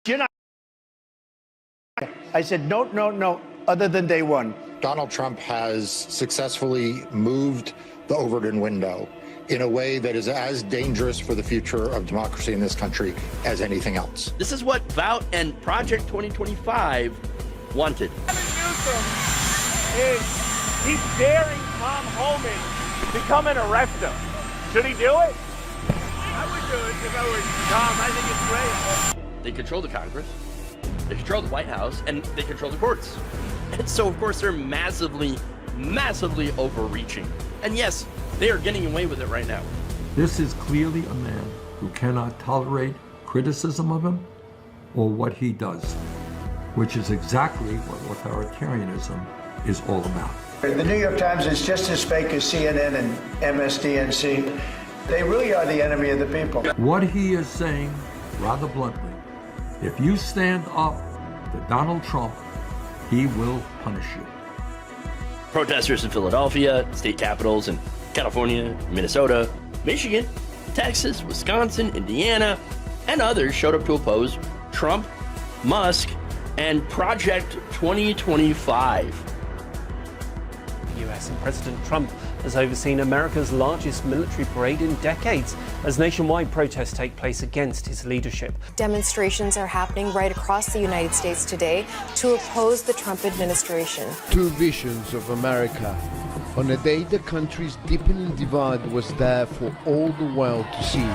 You're not. I said, no, no, no, other than day one. Donald Trump has successfully moved the Overton window in a way that is as dangerous for the future of democracy in this country as anything else. This is what Vout and Project 2025 wanted. Newsom is he's daring Tom Homan to come and arrest him. Should he do it? I would do it if I were Tom. I think it's great. They control the Congress, they control the White House, and they control the courts. And so, of course, they're massively, massively overreaching. And yes, they are getting away with it right now. This is clearly a man who cannot tolerate criticism of him or what he does, which is exactly what authoritarianism is all about. The New York Times is just as fake as CNN and MSDNC. They really are the enemy of the people. What he is saying, rather bluntly, if you stand up to Donald Trump, he will punish you. Protesters in Philadelphia, state capitals in California, Minnesota, Michigan, Texas, Wisconsin, Indiana, and others showed up to oppose Trump, Musk, and Project 2025. US and President Trump has overseen America's largest military parade in decades as nationwide protests take place against his leadership. Demonstrations are happening right across the United States today to oppose the Trump administration. Two visions of America. On a day the country's deepening divide was there for all the world to see.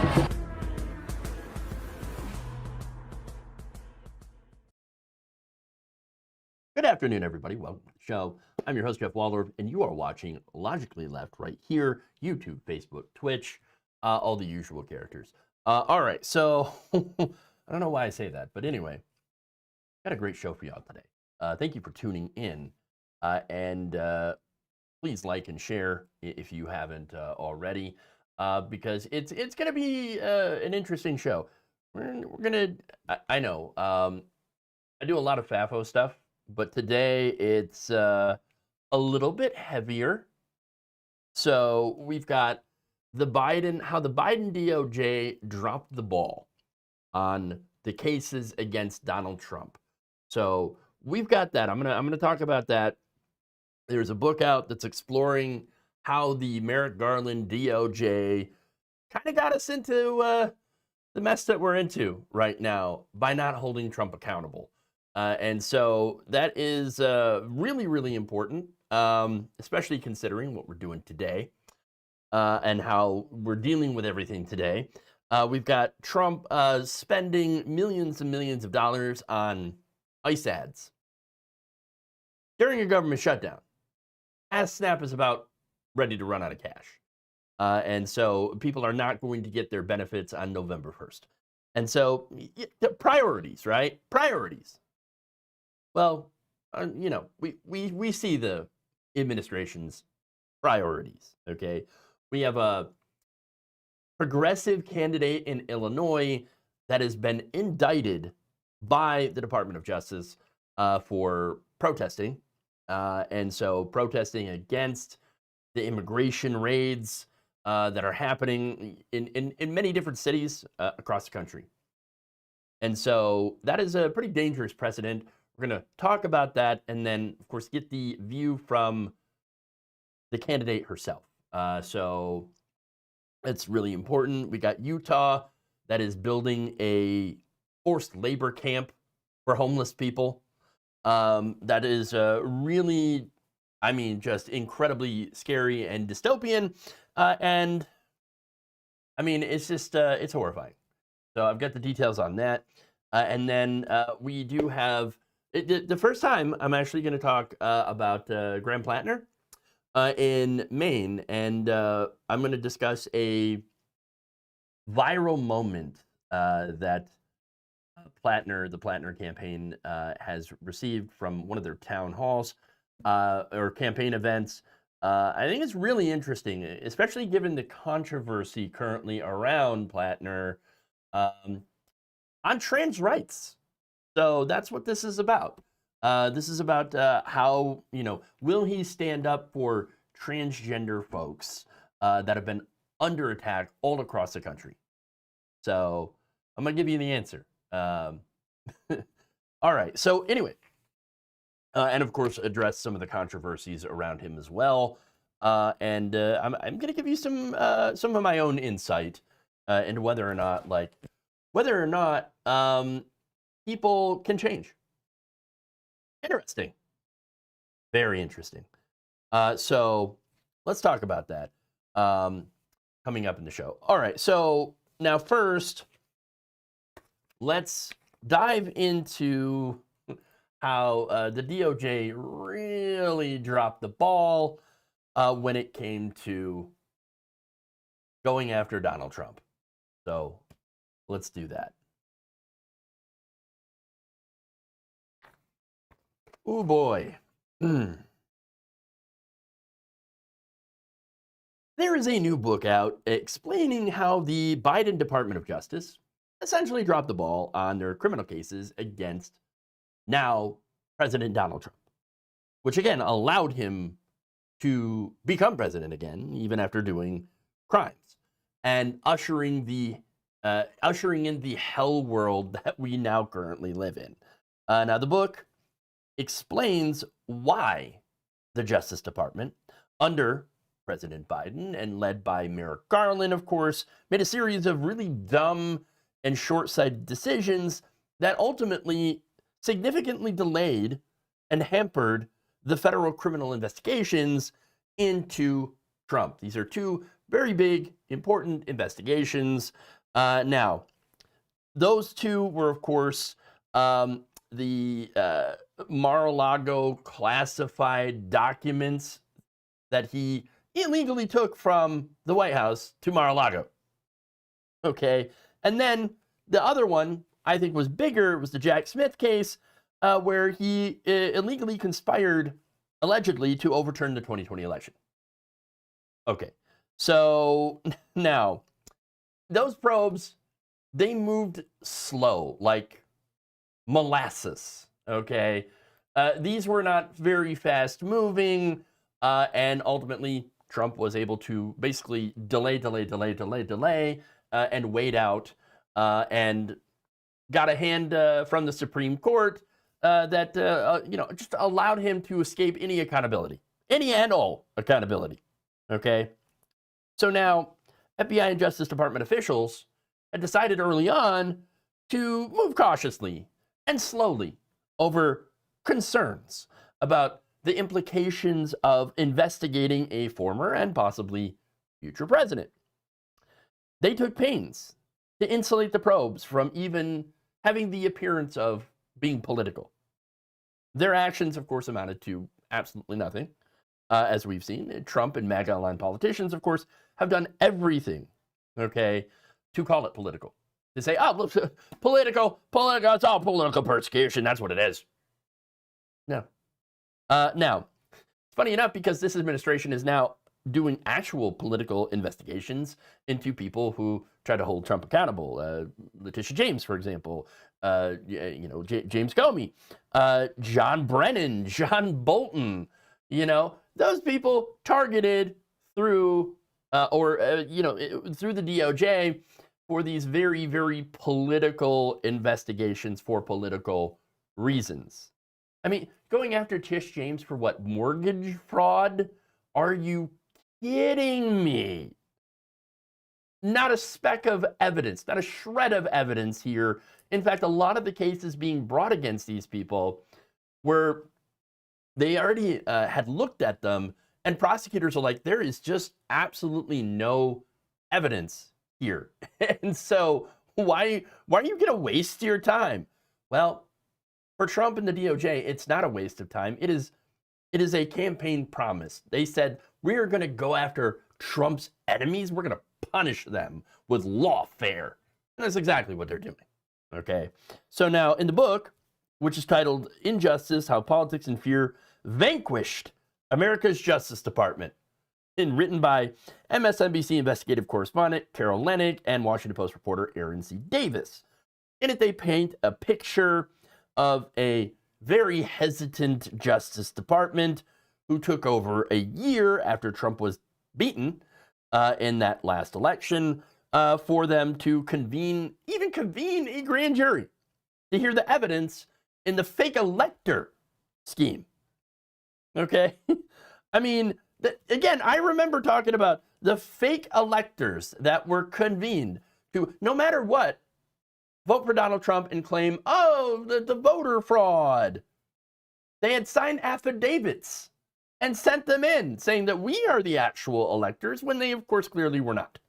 Good afternoon, everybody. Welcome to the show. I'm your host, Jeff Waldorf, and you are watching Logically Left right here, YouTube, Facebook, Twitch, all the usual characters. All right, so I don't know why I say that, but anyway, got a great show for y'all today. Thank you for tuning in, and please like and share if you haven't already, because it's going to be an interesting show. We're going to, I know, I do a lot of FAFO stuff, but today it's a little bit heavier. So we've got how the Biden DOJ dropped the ball on the cases against Donald Trump. So we've got that. I'm gonna talk about that. There's a book out that's exploring how the Merrick Garland DOJ kind of got us into the mess that we're into right now by not holding Trump accountable. And so that is really, really important, especially considering what we're doing today and how we're dealing with everything today. We've got Trump spending millions and millions of dollars on ICE ads during a government shutdown, as Snap is about ready to run out of cash. And so people are not going to get their benefits on November 1st. And so priorities, right? Priorities. Well, you know, we see the administration's priorities, okay? We have a progressive candidate in Illinois that has been indicted by the Department of Justice for protesting. And so protesting against the immigration raids that are happening in many different cities across the country. And so that is a pretty dangerous precedent. We're going to talk about that and then, of course, get the view from the candidate herself. So it's really important. We got Utah that is building a forced labor camp for homeless people. That is really, I mean, just incredibly scary and dystopian. And I mean, it's just, it's horrifying. So I've got the details on that. And then we do have, the first time I'm actually going to talk about Graham Plattner in Maine, and I'm going to discuss a viral moment that the Plattner campaign has received from one of their town halls or campaign events. I think it's really interesting, especially given the controversy currently around Plattner on trans rights. So that's what this is about. This is about how, you know, will he stand up for transgender folks that have been under attack all across the country? So I'm going to give you the answer. All right. So anyway, and of course, address some of the controversies around him as well. I'm going to give you some of my own insight into whether or not people can change. Interesting. Very interesting. So let's talk about that coming up in the show. All right. So now first, let's dive into how the DOJ really dropped the ball when it came to going after Donald Trump. So let's do that. Oh boy. There is a new book out explaining how the Biden Department of Justice essentially dropped the ball on their criminal cases against now President Donald Trump, which again allowed him to become president again, even after doing crimes, and ushering in the hell world that we now currently live in. Now, the book explains why the Justice Department, under President Biden and led by Merrick Garland, of course, made a series of really dumb and short-sighted decisions that ultimately significantly delayed and hampered the federal criminal investigations into Trump. These are two very big, important investigations. Now, those two were, of course, the Mar-a-Lago classified documents that he illegally took from the White House to Mar-a-Lago. Okay, and then the other one I think was bigger. It was the Jack Smith case, where he illegally conspired, allegedly, to overturn the 2020 election. Okay, so now those probes, they moved slow, like molasses. Okay, these were not very fast moving, and ultimately Trump was able to basically delay, and wait out, and got a hand from the Supreme Court that just allowed him to escape any accountability, any and all accountability. Okay, so now FBI and Justice Department officials had decided early on to move cautiously and slowly over concerns about the implications of investigating a former and possibly future president. They took pains to insulate the probes from even having the appearance of being political. Their actions, of course, amounted to absolutely nothing, as we've seen. Trump and MAGA-aligned politicians, of course, have done everything, okay, to call it political. To say, oh, look, political, it's all political persecution, that's what it is. No. Now, it's funny enough, because this administration is now doing actual political investigations into people who try to hold Trump accountable. Letitia James, for example, James Comey, John Brennan, John Bolton, those people targeted through, through the DOJ for these very, very political investigations for political reasons. I mean, going after Tish James for what, mortgage fraud? Are you kidding me? Not a speck of evidence, not a shred of evidence here. In fact, a lot of the cases being brought against these people were, they already had looked at them, and prosecutors are like, there is just absolutely no evidence here. And so why are you going to waste your time? Well, for Trump and the DOJ, it's not a waste of time. It is a campaign promise. They said, we're going to go after Trump's enemies. We're going to punish them with lawfare. And that's exactly what they're doing. Okay. So now in the book, which is titled Injustice, How Politics and Fear Vanquished America's Justice Department, and written by MSNBC investigative correspondent Carol Lennig and Washington Post reporter Aaron C. Davis. In it, they paint a picture of a very hesitant Justice Department who took over a year after Trump was beaten in that last election for them to convene a grand jury. to hear the evidence in the fake elector scheme. Okay? I mean, again, I remember talking about the fake electors that were convened to, no matter what, vote for Donald Trump and claim, oh, the voter fraud. They had signed affidavits and sent them in saying that we are the actual electors when they, of course, clearly were not.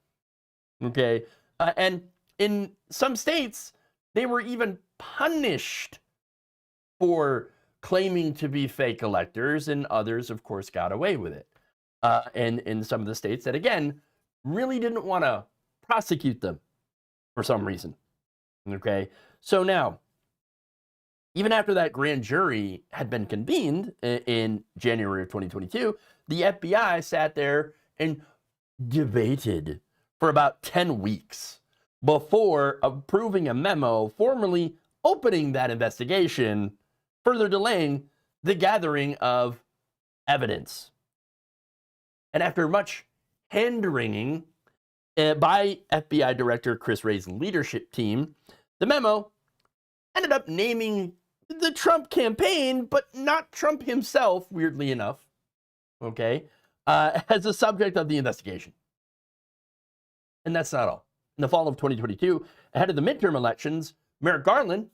Okay? And in some states, they were even punished for claiming to be fake electors, and others, of course, got away with it. And in some of the states that, again, really didn't want to prosecute them for some reason. Okay? So now, even after that grand jury had been convened in January of 2022, the FBI sat there and debated for about 10 weeks before approving a memo formally opening that investigation, further delaying the gathering of evidence. And after much hand-wringing by FBI Director Chris Wray's leadership team, the memo ended up naming the Trump campaign, but not Trump himself, weirdly enough, okay, as the subject of the investigation. And that's not all. In the fall of 2022, ahead of the midterm elections, Merrick Garland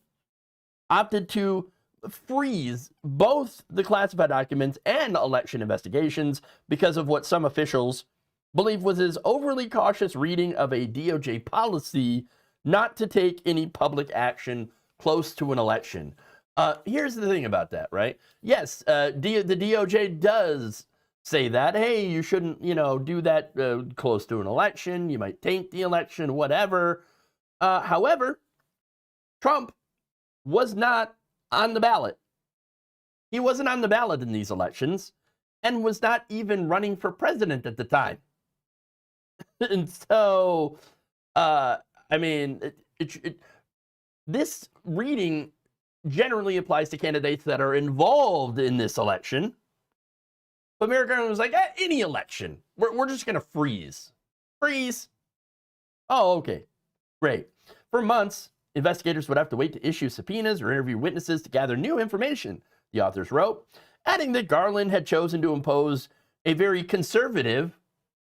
opted to freeze both the classified documents and election investigations because of what some officials believe was his overly cautious reading of a DOJ policy not to take any public action close to an election. Here's the thing about that, right? Yes, the DOJ does say that, hey, you shouldn't, do that close to an election. You might taint the election, whatever. However, Trump was not on the ballot. He wasn't on the ballot in these elections and was not even running for president at the time. And so, this reading generally applies to candidates that are involved in this election. But Merrick Garland was like, any election, we're just going to freeze. Freeze. Oh, okay. Great. For months, investigators would have to wait to issue subpoenas or interview witnesses to gather new information, the authors wrote, adding that Garland had chosen to impose a very conservative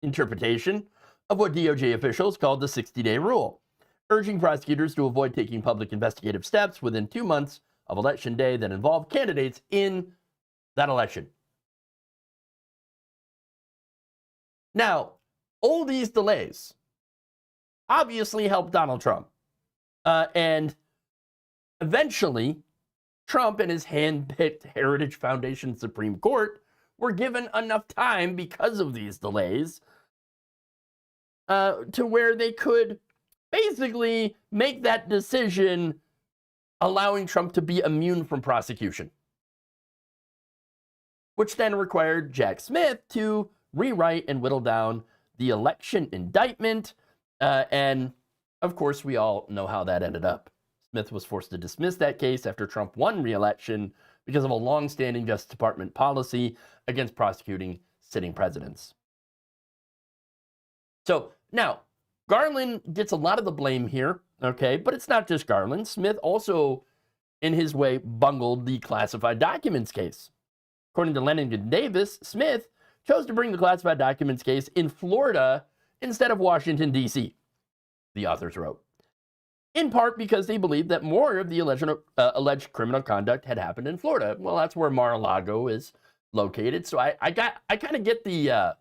interpretation of what DOJ officials called the 60-day rule, urging prosecutors to avoid taking public investigative steps within 2 months of Election Day that involved candidates in that election. Now, all these delays obviously helped Donald Trump. And eventually, Trump and his hand-picked Heritage Foundation Supreme Court were given enough time because of these delays to where they could basically make that decision, allowing Trump to be immune from prosecution, which then required Jack Smith to rewrite and whittle down the election indictment. And of course, we all know how that ended up. Smith was forced to dismiss that case after Trump won re-election because of a long-standing Justice Department policy against prosecuting sitting presidents. So now, Garland gets a lot of the blame here, okay? But it's not just Garland. Smith also, in his way, bungled the classified documents case. According to Lennon Davis, Smith chose to bring the classified documents case in Florida instead of Washington, D.C., the authors wrote, in part because they believed that more of the alleged criminal conduct had happened in Florida. Well, that's where Mar-a-Lago is located. So I kind of get the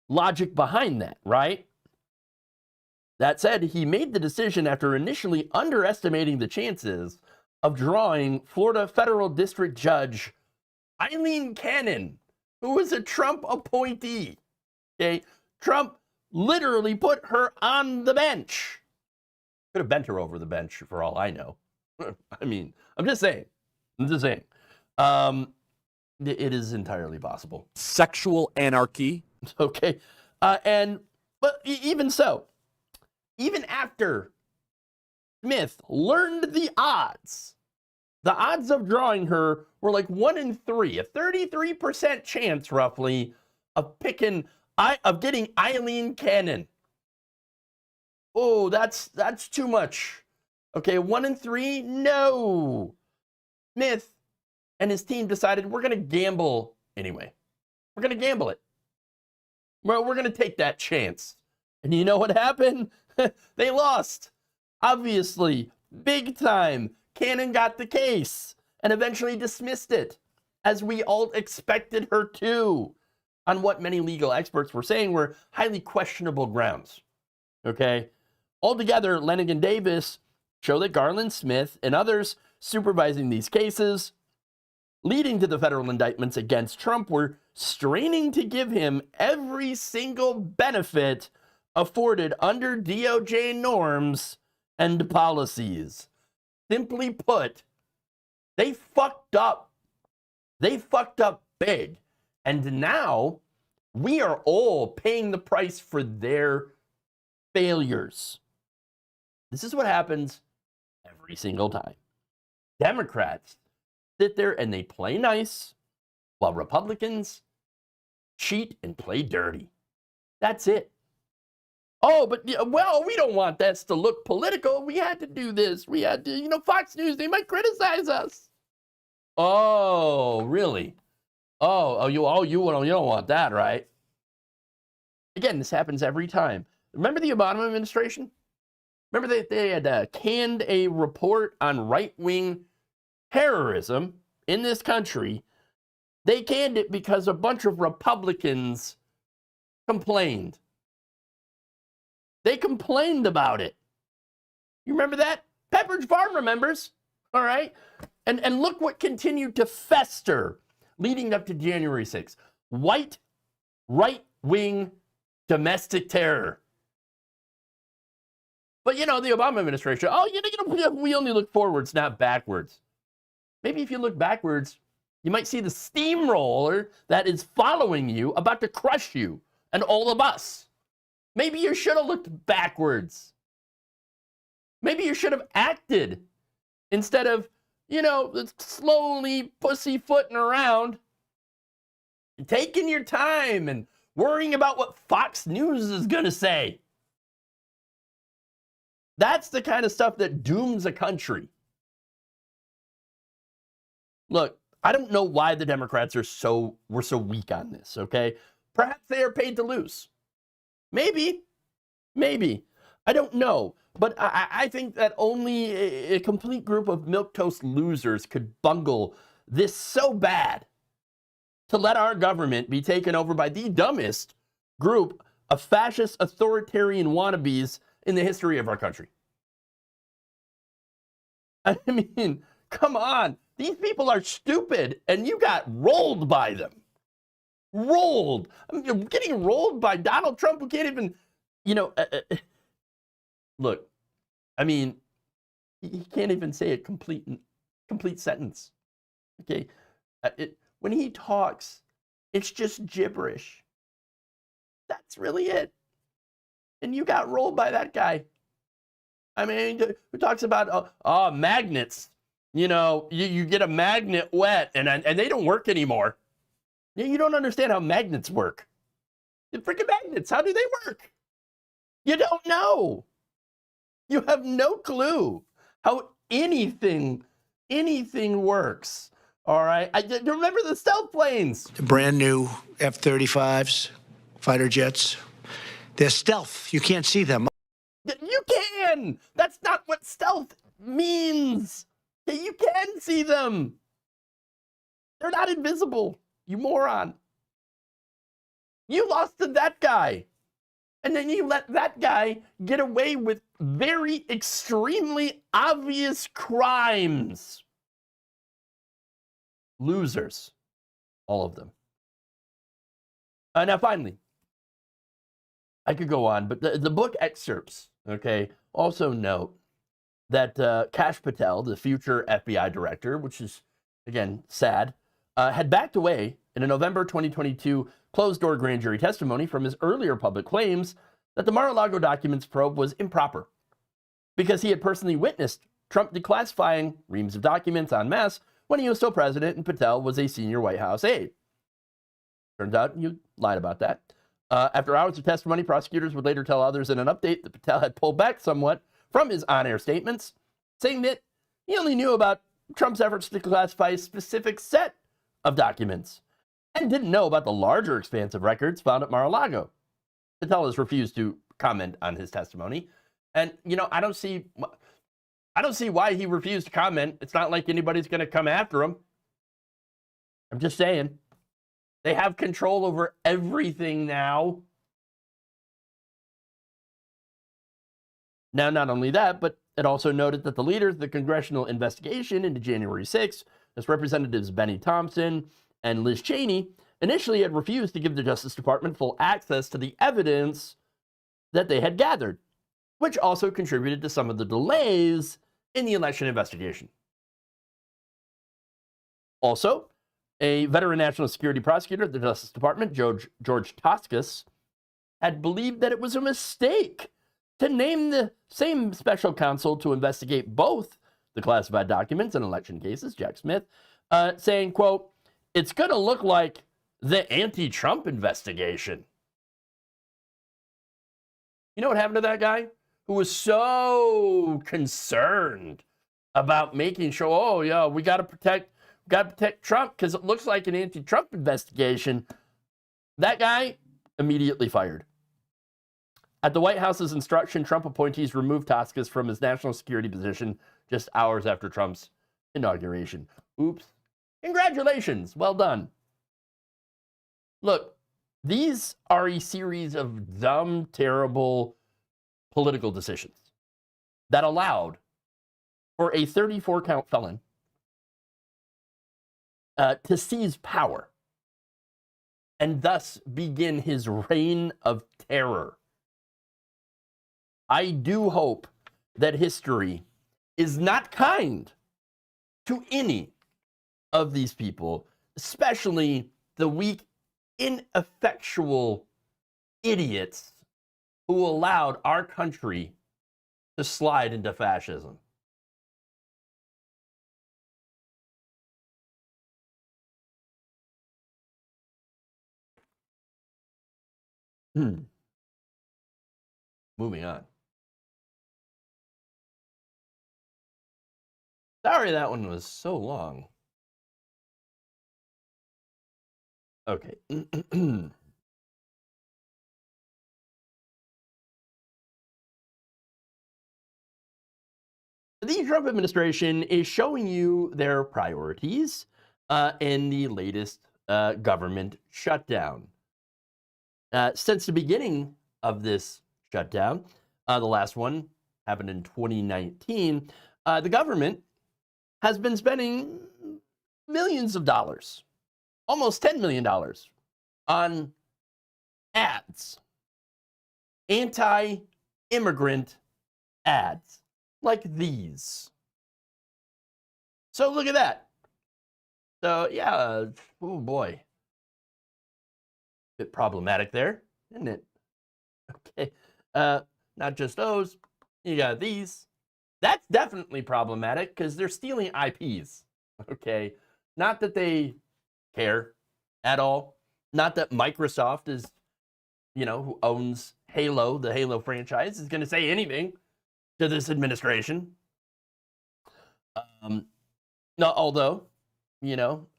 logic behind that, right? That said, he made the decision after initially underestimating the chances of drawing Florida federal district judge Eileen Cannon, who was a Trump appointee. Okay, Trump literally put her on the bench. Could have bent her over the bench for all I know. I mean, I'm just saying. It is entirely possible. Sexual anarchy. Okay. But even so, even after Smith learned the odds of drawing her were like 1 in 3, a 33% chance roughly of getting Eileen Cannon. Oh, that's too much Okay, 1-3, no. Smith and his team decided we're going to gamble anyway. We're going to gamble it. Well, we're going to take that chance. And you know what happened? They lost. Obviously, big time. Cannon got the case and eventually dismissed it, as we all expected her to, on what many legal experts were saying were highly questionable grounds. Okay? Altogether, Lennigan Davis show that Garland, Smith, and others supervising these cases, leading to the federal indictments against Trump, were straining to give him every single benefit afforded under DOJ norms and policies. Simply put, they fucked up. They fucked up big. And now we are all paying the price for their failures. This is what happens every single time. Democrats sit there and they play nice while Republicans cheat and play dirty. That's it. Oh, but, well, we don't want this to look political. We had to do this. We had to, Fox News, they might criticize us. Oh, really? You don't want that, right? Again, this happens every time. Remember the Obama administration? Remember they had canned a report on right-wing terrorism in this country. They canned it because a bunch of Republicans complained. They complained about it. You remember that? Pepperidge Farm remembers, all right? And look what continued to fester leading up to January 6th. White, right-wing domestic terror. But, the Obama administration, we only look forwards, not backwards. Maybe if you look backwards, you might see the steamroller that is following you about to crush you and all of us. Maybe you should have looked backwards. Maybe you should have acted instead of, slowly pussyfooting around, taking your time and worrying about what Fox News is going to say. That's the kind of stuff that dooms a country. Look, I don't know why the Democrats were so weak on this, okay? Perhaps they are paid to lose. Maybe. I don't know. But I think that only a complete group of milquetoast losers could bungle this so bad to let our government be taken over by the dumbest group of fascist authoritarian wannabes in the history of our country. I mean, come on. These people are stupid, and you got rolled by them. Rolled. Getting rolled by Donald Trump, who can't even, look, I mean, he can't even say a complete sentence. Okay? When he talks, it's just gibberish. That's really it. And you got rolled by that guy. I mean, who talks about magnets? You get a magnet wet and they don't work anymore. You don't understand how magnets work. The freaking magnets, how do they work? You don't know. You have no clue how anything works. All right. Remember the stealth planes? The brand new F-35s, fighter jets. They're stealth. You can't see them. You can. That's not what stealth means. You can see them. They're not invisible, you moron. You lost to that guy. And then you let that guy get away with very extremely obvious crimes. Losers. All of them. Now, finally, I could go on, but the book excerpts, okay, also note that Kash Patel, the future FBI director, which is, again, sad, had backed away in a November 2022 closed-door grand jury testimony from his earlier public claims that the Mar-a-Lago documents probe was improper because he had personally witnessed Trump declassifying reams of documents en masse when he was still president and Patel was a senior White House aide. Turns out you lied about that. After hours of testimony, prosecutors would later tell others in an update that Patel had pulled back somewhat from his on-air statements saying that he only knew about Trump's efforts to classify a specific set of documents and didn't know about the larger expanse of records found at Mar-a-Lago. Satellis refused to comment on his testimony. And, you know, I don't see why he refused to comment. It's not like anybody's going to come after him. I'm just saying. They have control over everything now. Now, not only that, but it also noted that the leaders of the congressional investigation into January 6th, as Representatives Benny Thompson and Liz Cheney, initially had refused to give the Justice Department full access to the evidence that they had gathered, which also contributed to some of the delays in the election investigation. Also, a veteran national security prosecutor at the Justice Department, George Toscas, had believed that it was a mistake to name the same special counsel to investigate both the classified documents and election cases, Jack Smith, saying, quote, "It's going to look like the anti-Trump investigation." You know what happened to that guy who was so concerned about making sure, oh, yeah, we got to protect Trump because it looks like an anti-Trump investigation? That guy immediately fired. At the White House's instruction, Trump appointees removed Toscas from his national security position just hours after Trump's inauguration. Oops. Congratulations. Well done. Look, these are a series of dumb, terrible political decisions that allowed for a 34-count felon to seize power and thus begin his reign of terror. I do hope that history is not kind to any of these people, especially the weak, ineffectual idiots who allowed our country to slide into fascism. Moving on. Sorry that one was so long. Okay. The Trump administration is showing you their priorities in the latest government shutdown. Since the beginning of this shutdown, the last one happened in 2019, the government has been spending millions of dollars, almost $10 million, on ads, anti-immigrant ads like these. So look at that. So yeah, oh boy. Bit problematic there, isn't it? Okay. Not just those. You got these. That's definitely problematic because they're stealing IPs. Okay. Not that they care at all. Not that Microsoft is, who owns Halo, the Halo franchise, is going to say anything to this administration. No, although, Frodo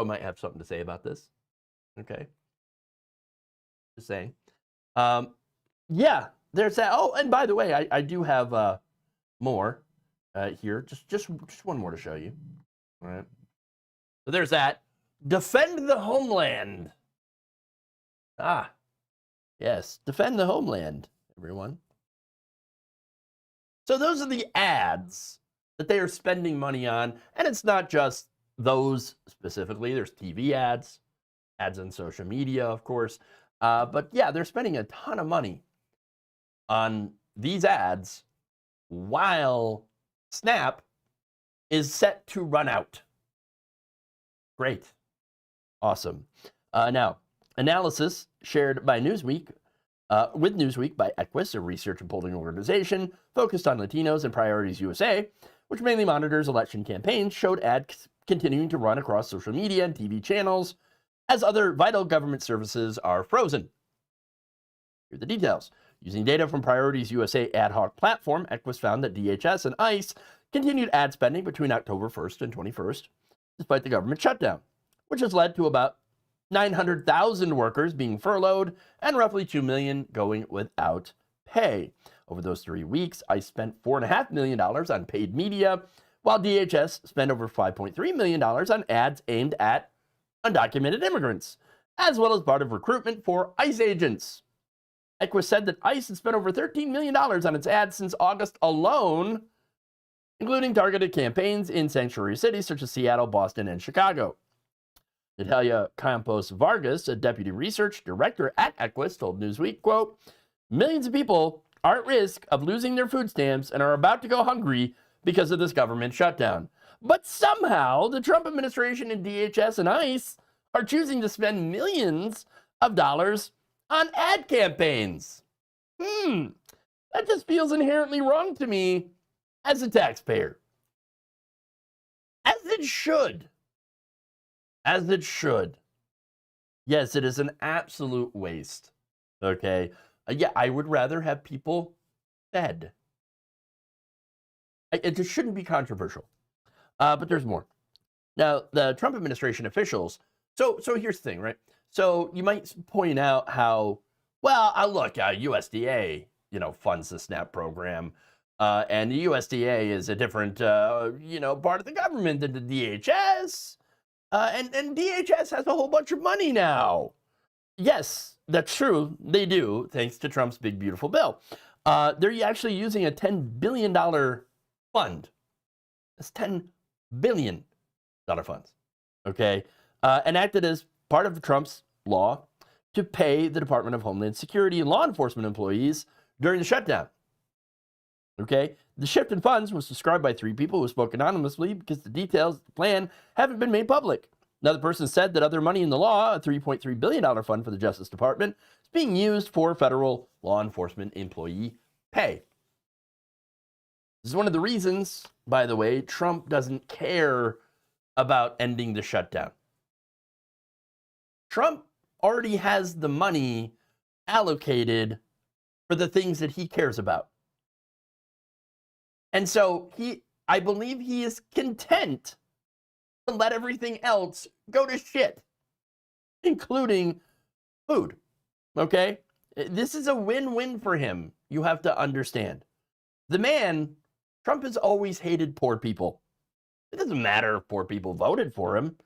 might have something to say about this. Okay. Just saying. Yeah, there's that. Oh, and by the way, I do have more here. Just one more to show you. All right. So there's that. Defend the homeland. Ah, yes. Defend the homeland, everyone. So those are the ads that they are spending money on. And it's not just those specifically. There's TV ads, ads on social media, of course. But yeah, they're spending a ton of money on these ads while Snap is set to run out. Great. Awesome. Now, analysis shared by Newsweek, with Newsweek by Equus, a research and polling organization focused on Latinos and Priorities USA, which mainly monitors election campaigns, showed ads continuing to run across social media and TV channels as other vital government services are frozen. Here are the details. Using data from Priorities USA ad hoc platform, Equus found that DHS and ICE continued ad spending between October 1st and 21st, despite the government shutdown, which has led to about 900,000 workers being furloughed and roughly 2 million going without pay. Over those 3 weeks, ICE spent $4.5 million on paid media, while DHS spent over $5.3 million on ads aimed at undocumented immigrants, as well as part of recruitment for ICE agents. Equus said that ICE had spent over $13 million on its ads since August alone, including targeted campaigns in sanctuary cities such as Seattle, Boston, and Chicago. Natalia Campos Vargas, a deputy research director at Equus, told Newsweek, quote, "Millions of people are at risk of losing their food stamps and are about to go hungry because of this government shutdown. But somehow the Trump administration and DHS and ICE are choosing to spend millions of dollars on ad campaigns. That just feels inherently wrong to me as a taxpayer. As it should. As it should. Yes, it is an absolute waste. Okay? Yeah, I would rather have people fed. It just shouldn't be controversial. But there's more. Now, the Trump administration officials, so here's the thing, right? So you might point out how, well, look, USDA, funds the SNAP program, and the USDA is a different, part of the government than the DHS, and DHS has a whole bunch of money now. Yes, that's true. They do, thanks to Trump's big, beautiful bill. They're actually using a $10 billion fund. It's $10 billion funds, okay? Enacted as part of Trump's law to pay the Department of Homeland Security and law enforcement employees during the shutdown. Okay? The shift in funds was described by 3 people who spoke anonymously because the details of the plan haven't been made public. Another person said that other money in the law, a $3.3 billion fund for the Justice Department, is being used for federal law enforcement employee pay. This is one of the reasons, by the way, Trump doesn't care about ending the shutdown. Trump already has the money allocated for the things that he cares about. And so I believe he is content to let everything else go to shit, including food. Okay? This is a win-win for him. You have to understand. Trump has always hated poor people. It doesn't matter if poor people voted for him.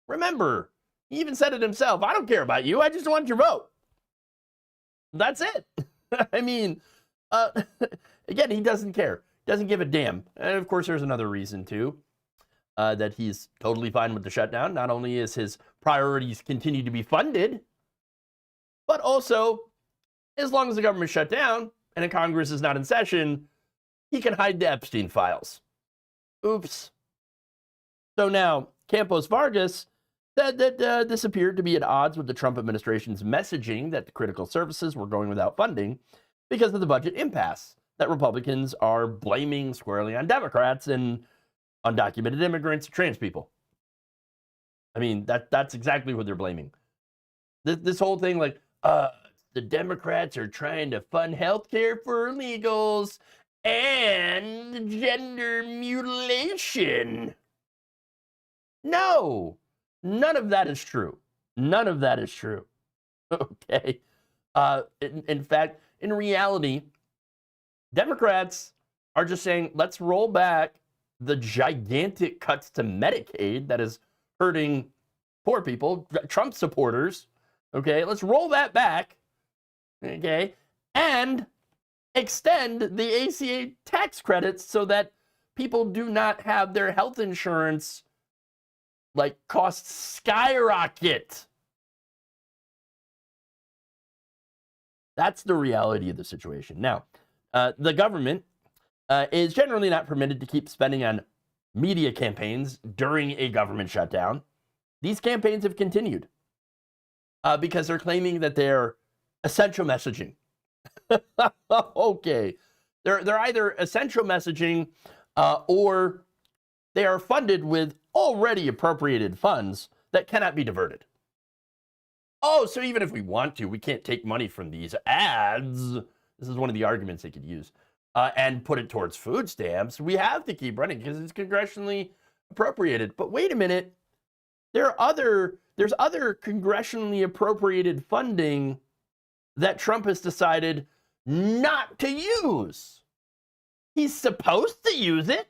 Remember, he even said it himself. I don't care about you. I just want your vote. That's it. I mean, again, he doesn't care. Doesn't give a damn. And of course, there's another reason too, that he's totally fine with the shutdown. Not only is his priorities continue to be funded, but also, as long as the government shut down and the Congress is not in session, he can hide the Epstein files. Oops. So now, Campos Vargas said that this appeared to be at odds with the Trump administration's messaging that the critical services were going without funding because of the budget impasse that Republicans are blaming squarely on Democrats and undocumented immigrants, trans people. I mean, that's exactly what they're blaming. This whole thing, like, the Democrats are trying to fund health care for illegals and gender mutilation. No, none of that is true. None of that is true. Okay. In fact, in reality, Democrats are just saying, let's roll back the gigantic cuts to Medicaid that is hurting poor people, Trump supporters. Okay, let's roll that back. Okay, and extend the ACA tax credits so that people do not have their health insurance costs skyrocket. That's the reality of the situation. Now, the government is generally not permitted to keep spending on media campaigns during a government shutdown. These campaigns have continued because they're claiming that they're essential messaging. Okay. They're either essential messaging or they are funded with already appropriated funds that cannot be diverted. Oh, so even if we want to, we can't take money from these ads This is one of the arguments they could use. And put it towards food stamps. We have to keep running because it's congressionally appropriated. But wait a minute. There's other congressionally appropriated funding that Trump has decided not to use. He's supposed to use it.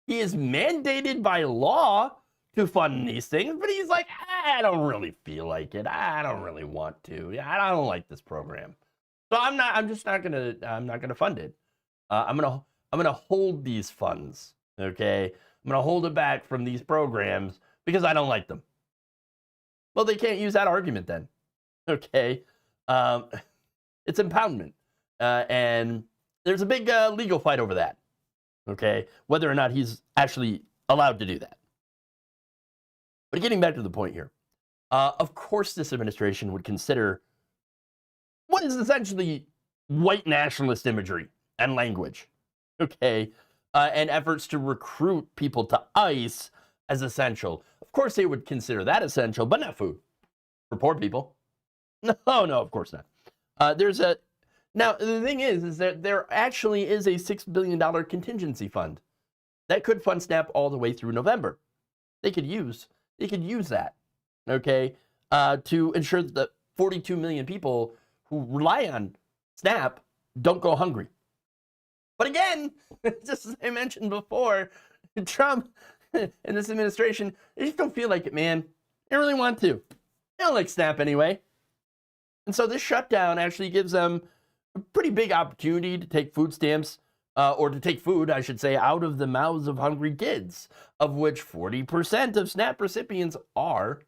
He is mandated by law to fund these things, but he's like, I don't really feel like it. I don't really want to. I don't like this program. So I'm not gonna fund it. I'm gonna hold these funds. Okay. I'm gonna hold it back from these programs because I don't like them. Well, they can't use that argument then. Okay. It's impoundment. And there's a big legal fight over that. Okay. Whether or not he's actually allowed to do that. But getting back to the point here, of course, this administration would consider what is essentially white nationalist imagery and language, okay, and efforts to recruit people to ICE as essential. Of course, they would consider that essential, but not food for poor people. No, of course not. Now, the thing is that there actually is a $6 billion contingency fund that could fund SNAP all the way through November. They could use that, okay, to ensure that the 42 million people who rely on SNAP don't go hungry. But again, just as I mentioned before, Trump and this administration, they just don't feel like it, man. They don't really want to. They don't like SNAP anyway. And so this shutdown actually gives them a pretty big opportunity to take food stamps, or to take food, I should say, out of the mouths of hungry kids, of which 40% of SNAP recipients are,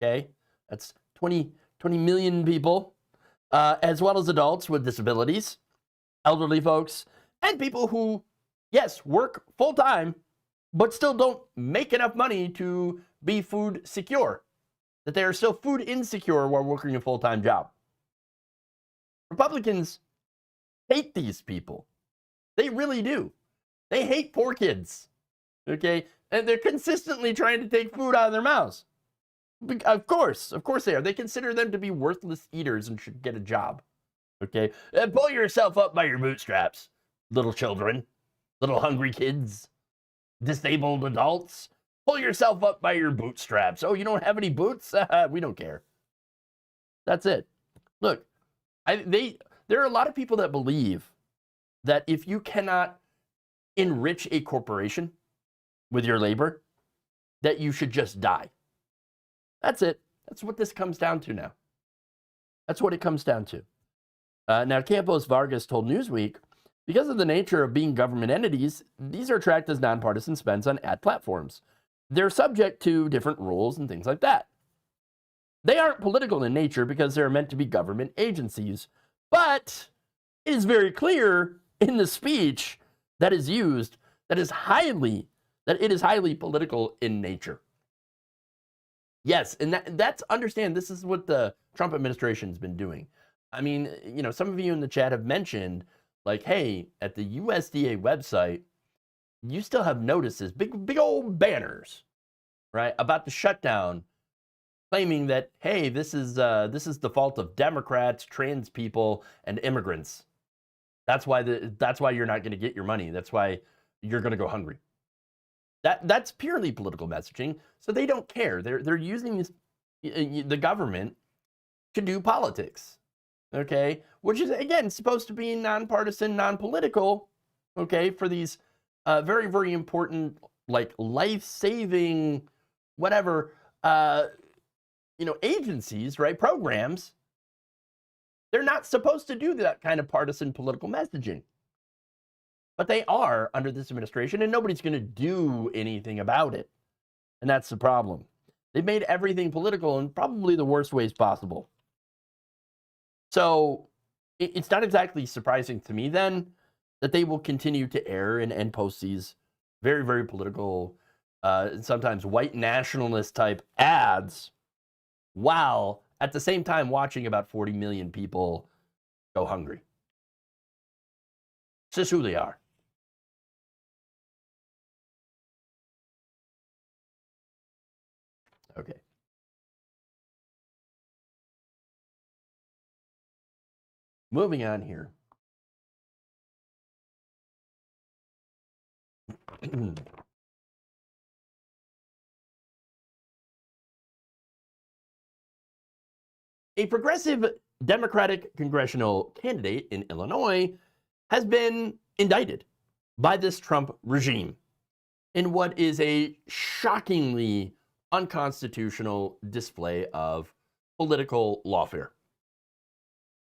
okay, that's 20 million people, as well as adults with disabilities, elderly folks, and people who, yes, work full-time, but still don't make enough money to be food secure, that they are still food insecure while working a full-time job. Republicans hate these people. They really do. They hate poor kids, okay? And they're consistently trying to take food out of their mouths. Of course they are. They consider them to be worthless eaters and should get a job, okay? Pull yourself up by your bootstraps, little children, little hungry kids, disabled adults. Pull yourself up by your bootstraps. Oh, you don't have any boots? We don't care. That's it. Look, there are a lot of people that believe that if you cannot enrich a corporation with your labor, that you should just die. That's it. That's what this comes down to now. That's what it comes down to. Now, Campos Vargas told Newsweek, because of the nature of being government entities, these are tracked as nonpartisan spends on ad platforms. They're subject to different rules and things like that. They aren't political in nature because they're meant to be government agencies, but it is very clear in the speech that is used that it is highly political in nature. Yes, and that's understand, this is what the Trump administration's been doing. I mean, some of you in the chat have mentioned, like, hey, at the USDA website, you still have notices, big old banners, right, about the shutdown, claiming that, hey, this is the fault of Democrats, trans people, and immigrants. That's why you're not going to get your money. That's why you're going to go hungry. That's purely political messaging. So they don't care. They're using the government to do politics, okay? Which is, again, supposed to be nonpartisan, non-political, okay, for these very, very important, like, life-saving, whatever, agencies, right, programs. They're not supposed to do that kind of partisan political messaging. But they are under this administration, and nobody's going to do anything about it. And that's the problem. They've made everything political in probably the worst ways possible. So it's not exactly surprising to me, then, that they will continue to air and post these very, very political, sometimes white nationalist type ads, while at the same time watching about 40 million people go hungry. It's just who they are. Okay. moving on here. A progressive Democratic congressional candidate in Illinois has been indicted by this Trump regime in what is a shockingly unconstitutional display of political lawfare.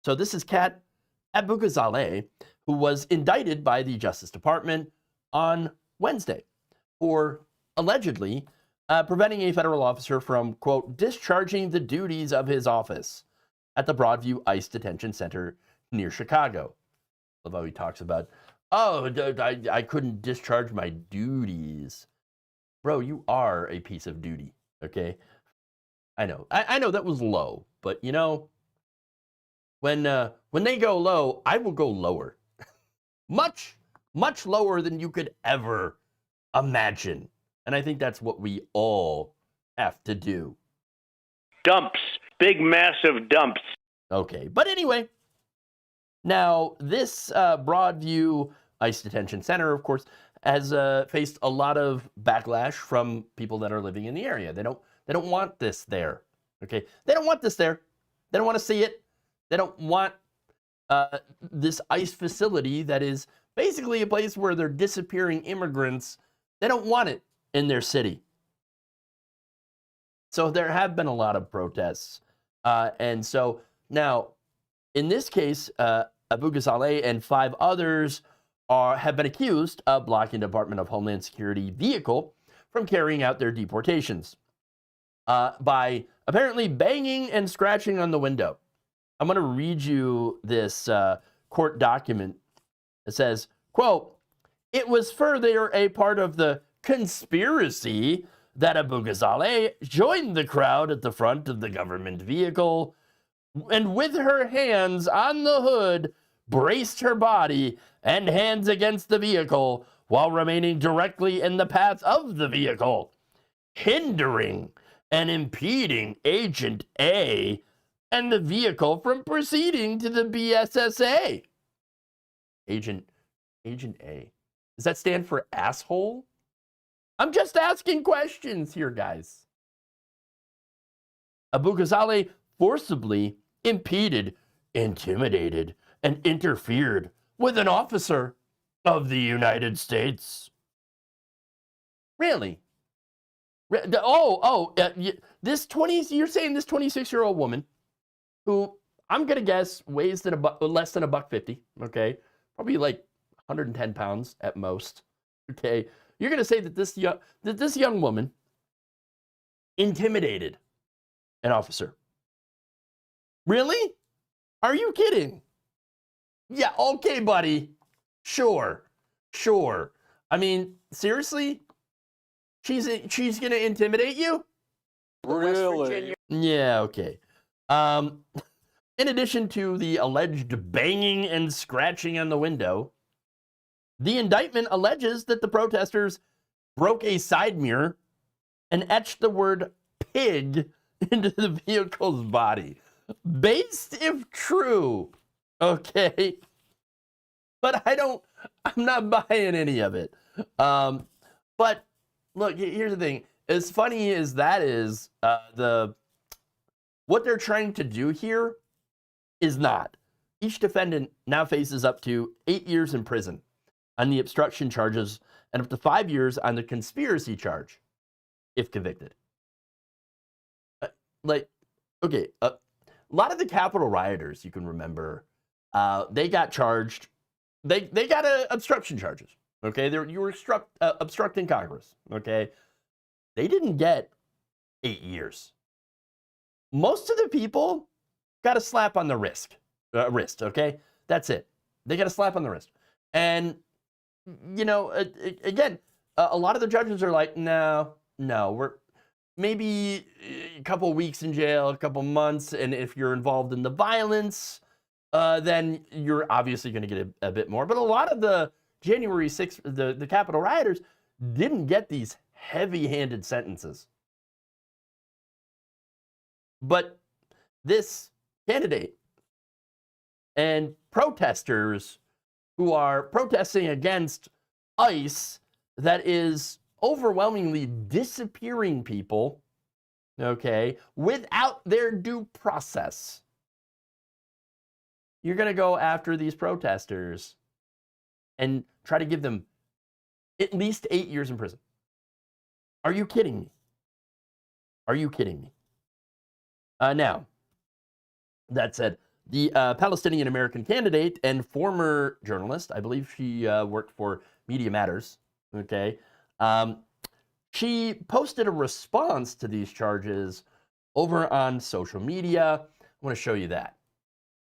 So this is Kat Abughazaleh, who was indicted by the Justice Department on Wednesday for allegedly preventing a federal officer from, quote, discharging the duties of his office at the Broadview ICE Detention Center near Chicago. Love how he talks about, oh, I couldn't discharge my duties. Bro, you are a piece of duty, okay? I know. I know that was low, but you know, when they go low, I will go lower. much lower than you could ever imagine. And I think that's what we all have to do. Dumps. Big, massive dumps. Okay, but anyway, now this Broadview ICE Detention Center, of course, has faced a lot of backlash from people that are living in the area. They don't want this there. Okay, they don't want this there. They don't want to see it. They don't want this ICE facility that is basically a place where they're disappearing immigrants. They don't want it in their city. So there have been a lot of protests. And so now, in this case, Abughazaleh and 5 others have been accused of blocking the Department of Homeland Security vehicle from carrying out their deportations by apparently banging and scratching on the window. I'm going to read you this court document. It says, quote, "It was further a part of the conspiracy that Abughazaleh joined the crowd at the front of the government vehicle and with her hands on the hood braced her body and hands against the vehicle while remaining directly in the path of the vehicle, hindering and impeding Agent A and the vehicle from proceeding to the BSSA." Agent A. Does that stand for asshole? I'm just asking questions here, guys. Abughazaleh forcibly impeded, intimidated, and interfered with an officer of the United States. Really? This 20, you're saying this 26-year-old woman, who I'm gonna guess weighs less than $150, okay? Probably like 110 pounds at most, okay? You're gonna say that this young woman intimidated an officer. Really? Are you kidding? Yeah, okay, buddy. Sure. I mean, seriously? She's gonna intimidate you? Really? Yeah, okay. In addition to the alleged banging and scratching on the window, the indictment alleges that the protesters broke a side mirror and etched the word pig into the vehicle's body. Based if true, okay? But I'm not buying any of it. But look, here's the thing. As funny as that is, what they're trying to do here is not. Each defendant now faces up to 8 years in prison on the obstruction charges and up to 5 years on the conspiracy charge, if convicted. A lot of the Capitol rioters, you can remember, they got charged. They got obstruction charges. Okay, you were obstructing Congress. Okay, they didn't get 8 years. Most of the people got a slap on the wrist. Okay, that's it. They got a slap on the wrist. And you know, again, a lot of the judges are like, no, we're maybe a couple weeks in jail, a couple months, and if you're involved in the violence, then you're obviously going to get a bit more. But a lot of the January 6th, the Capitol rioters didn't get these heavy-handed sentences. But this candidate and protesters who are protesting against ICE that is overwhelmingly disappearing people, okay, without their due process. You're going to go after these protesters and try to give them at least 8 years in prison. Are you kidding me? Are you kidding me? Now, that said, the Palestinian American candidate and former journalist, I believe she worked for Media Matters, okay, she posted a response to these charges over on social media. I want to show you that.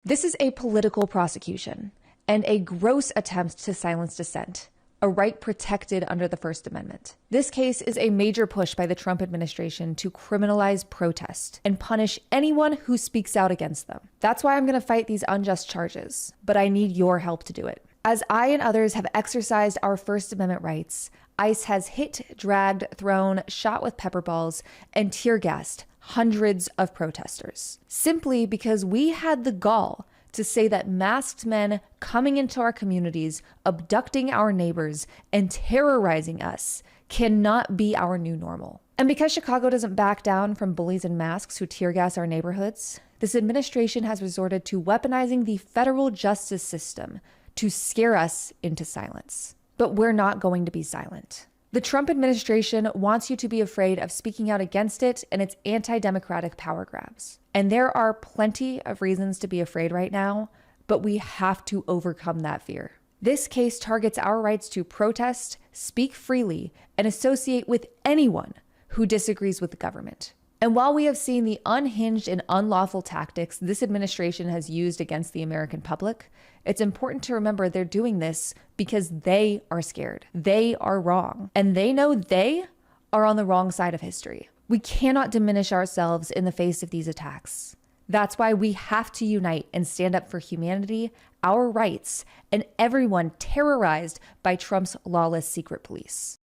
This is a political prosecution and a gross attempt to silence dissent, a right protected under the First Amendment. This case is a major push by the Trump administration to criminalize protest and punish anyone who speaks out against them. That's why I'm going to fight these unjust charges, but I need your help to do it. As I and others have exercised our First Amendment rights, ICE has hit, dragged, thrown, shot with pepper balls, and tear gassed hundreds of protesters, simply because we had the gall to say that masked men coming into our communities, abducting our neighbors, and terrorizing us cannot be our new normal. And because Chicago doesn't back down from bullies in masks who tear gas our neighborhoods, this administration has resorted to weaponizing the federal justice system to scare us into silence. But we're not going to be silent. The Trump administration wants you to be afraid of speaking out against it and its anti-democratic power grabs. And there are plenty of reasons to be afraid right now, but we have to overcome that fear. This case targets our rights to protest, speak freely, and associate with anyone who disagrees with the government. And while we have seen the unhinged and unlawful tactics this administration has used against the American public, it's important to remember they're doing this because they are scared. They are wrong. And they know they are on the wrong side of history. We cannot diminish ourselves in the face of these attacks. That's why we have to unite and stand up for humanity, our rights, and everyone terrorized by Trump's lawless secret police.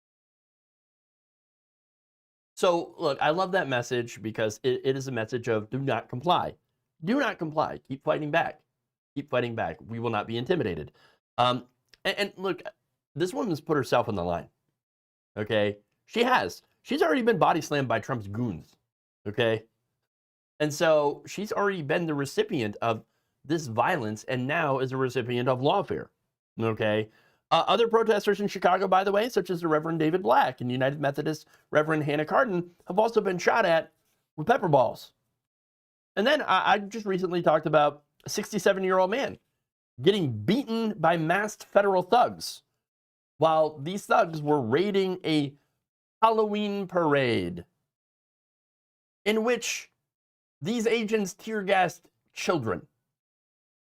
So, look, I love that message because it is a message of do not comply. Do not comply. Keep fighting back. Keep fighting back. We will not be intimidated. And look, this woman's put herself on the line. Okay? She has. She's already been body slammed by Trump's goons. Okay? And so she's already been the recipient of this violence and now is a recipient of lawfare. Okay? Other protesters in Chicago, by the way, such as the Reverend David Black and United Methodist Reverend Hannah Cardin, have also been shot at with pepper balls. And then I just recently talked about a 67-year-old man getting beaten by masked federal thugs while these thugs were raiding a Halloween parade in which these agents tear gassed children.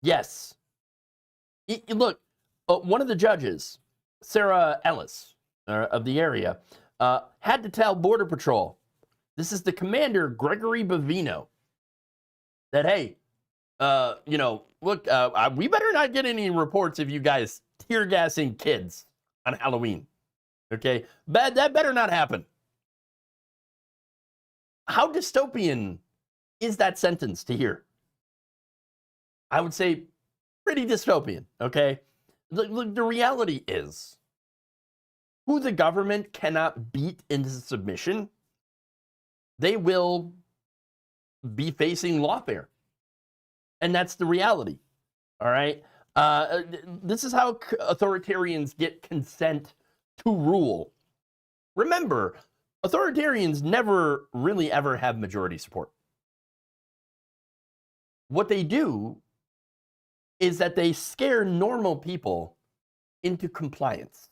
Yes. Look. One of the judges, Sarah Ellis, of the area, had to tell Border Patrol, this is the commander, Gregory Bavino, that, hey, look, we better not get any reports of you guys tear gassing kids on Halloween. Okay? That better not happen. How dystopian is that sentence to hear? I would say pretty dystopian, okay? Look, the reality is, who the government cannot beat into submission, they will be facing lawfare. And that's the reality, all right? This is how authoritarians get consent to rule. Remember, authoritarians never really ever have majority support. What they do is that they scare normal people into compliance.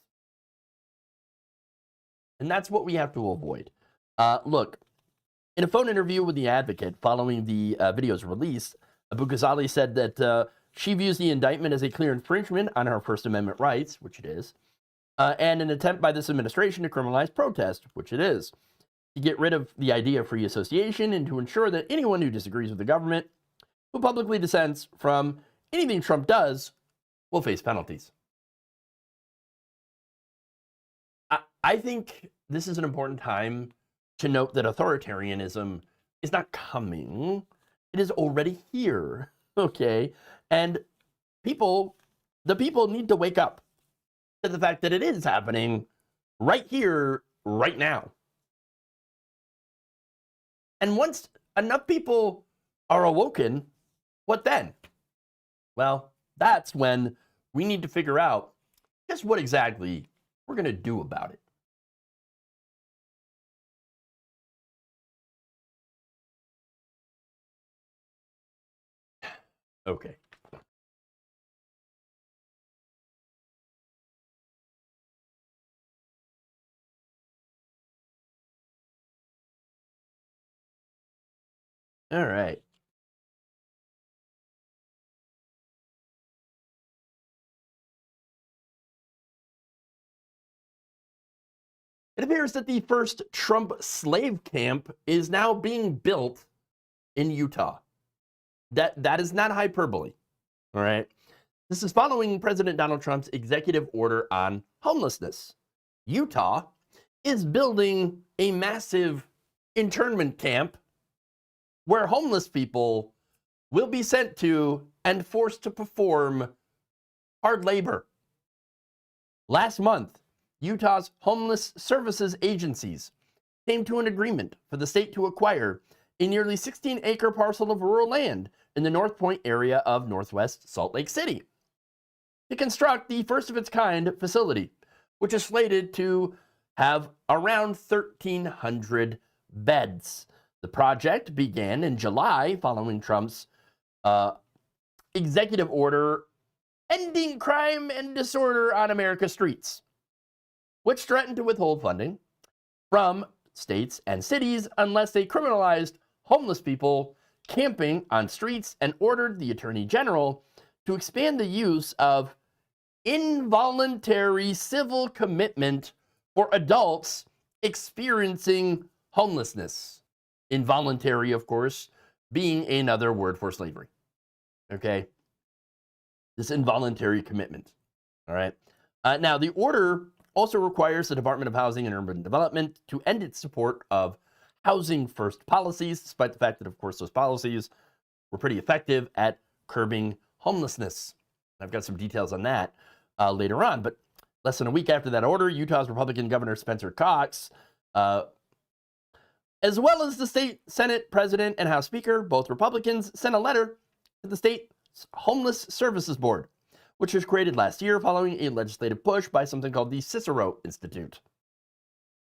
And that's what we have to avoid. Look, in a phone interview with The Advocate following the video's release, Abu Ghazali said that she views the indictment as a clear infringement on her First Amendment rights, which it is, and an attempt by this administration to criminalize protest, which it is, to get rid of the idea of free association and to ensure that anyone who disagrees with the government, who publicly dissents from anything Trump does, will face penalties. I think this is an important time to note that authoritarianism is not coming. It is already here, okay? And the people need to wake up to the fact that it is happening right here, right now. And once enough people are awoken, what then? Well, that's when we need to figure out just what exactly we're going to do about it. Okay. All right. It appears that the first Trump slave camp is now being built in Utah. That is not hyperbole. All right. This is following President Donald Trump's executive order on homelessness. Utah is building a massive internment camp where homeless people will be sent to and forced to perform hard labor. Last month, Utah's homeless services agencies came to an agreement for the state to acquire a nearly 16-acre parcel of rural land in the North Point area of northwest Salt Lake City to construct the first of its kind facility, which is slated to have around 1,300 beds. The project began in July following Trump's executive order ending crime and disorder on America's streets, which threatened to withhold funding from states and cities unless they criminalized homeless people camping on streets and ordered the Attorney General to expand the use of involuntary civil commitment for adults experiencing homelessness. Involuntary, of course, being another word for slavery. Okay? This involuntary commitment. All right? Now, the order also requires the Department of Housing and Urban Development to end its support of housing first policies, despite the fact that, of course, those policies were pretty effective at curbing homelessness. I've got some details on that later on. But less than a week after that order, Utah's Republican Governor Spencer Cox, as well as the state Senate President and House Speaker, both Republicans, sent a letter to the state Homeless Services Board, which was created last year following a legislative push by something called the Cicero Institute,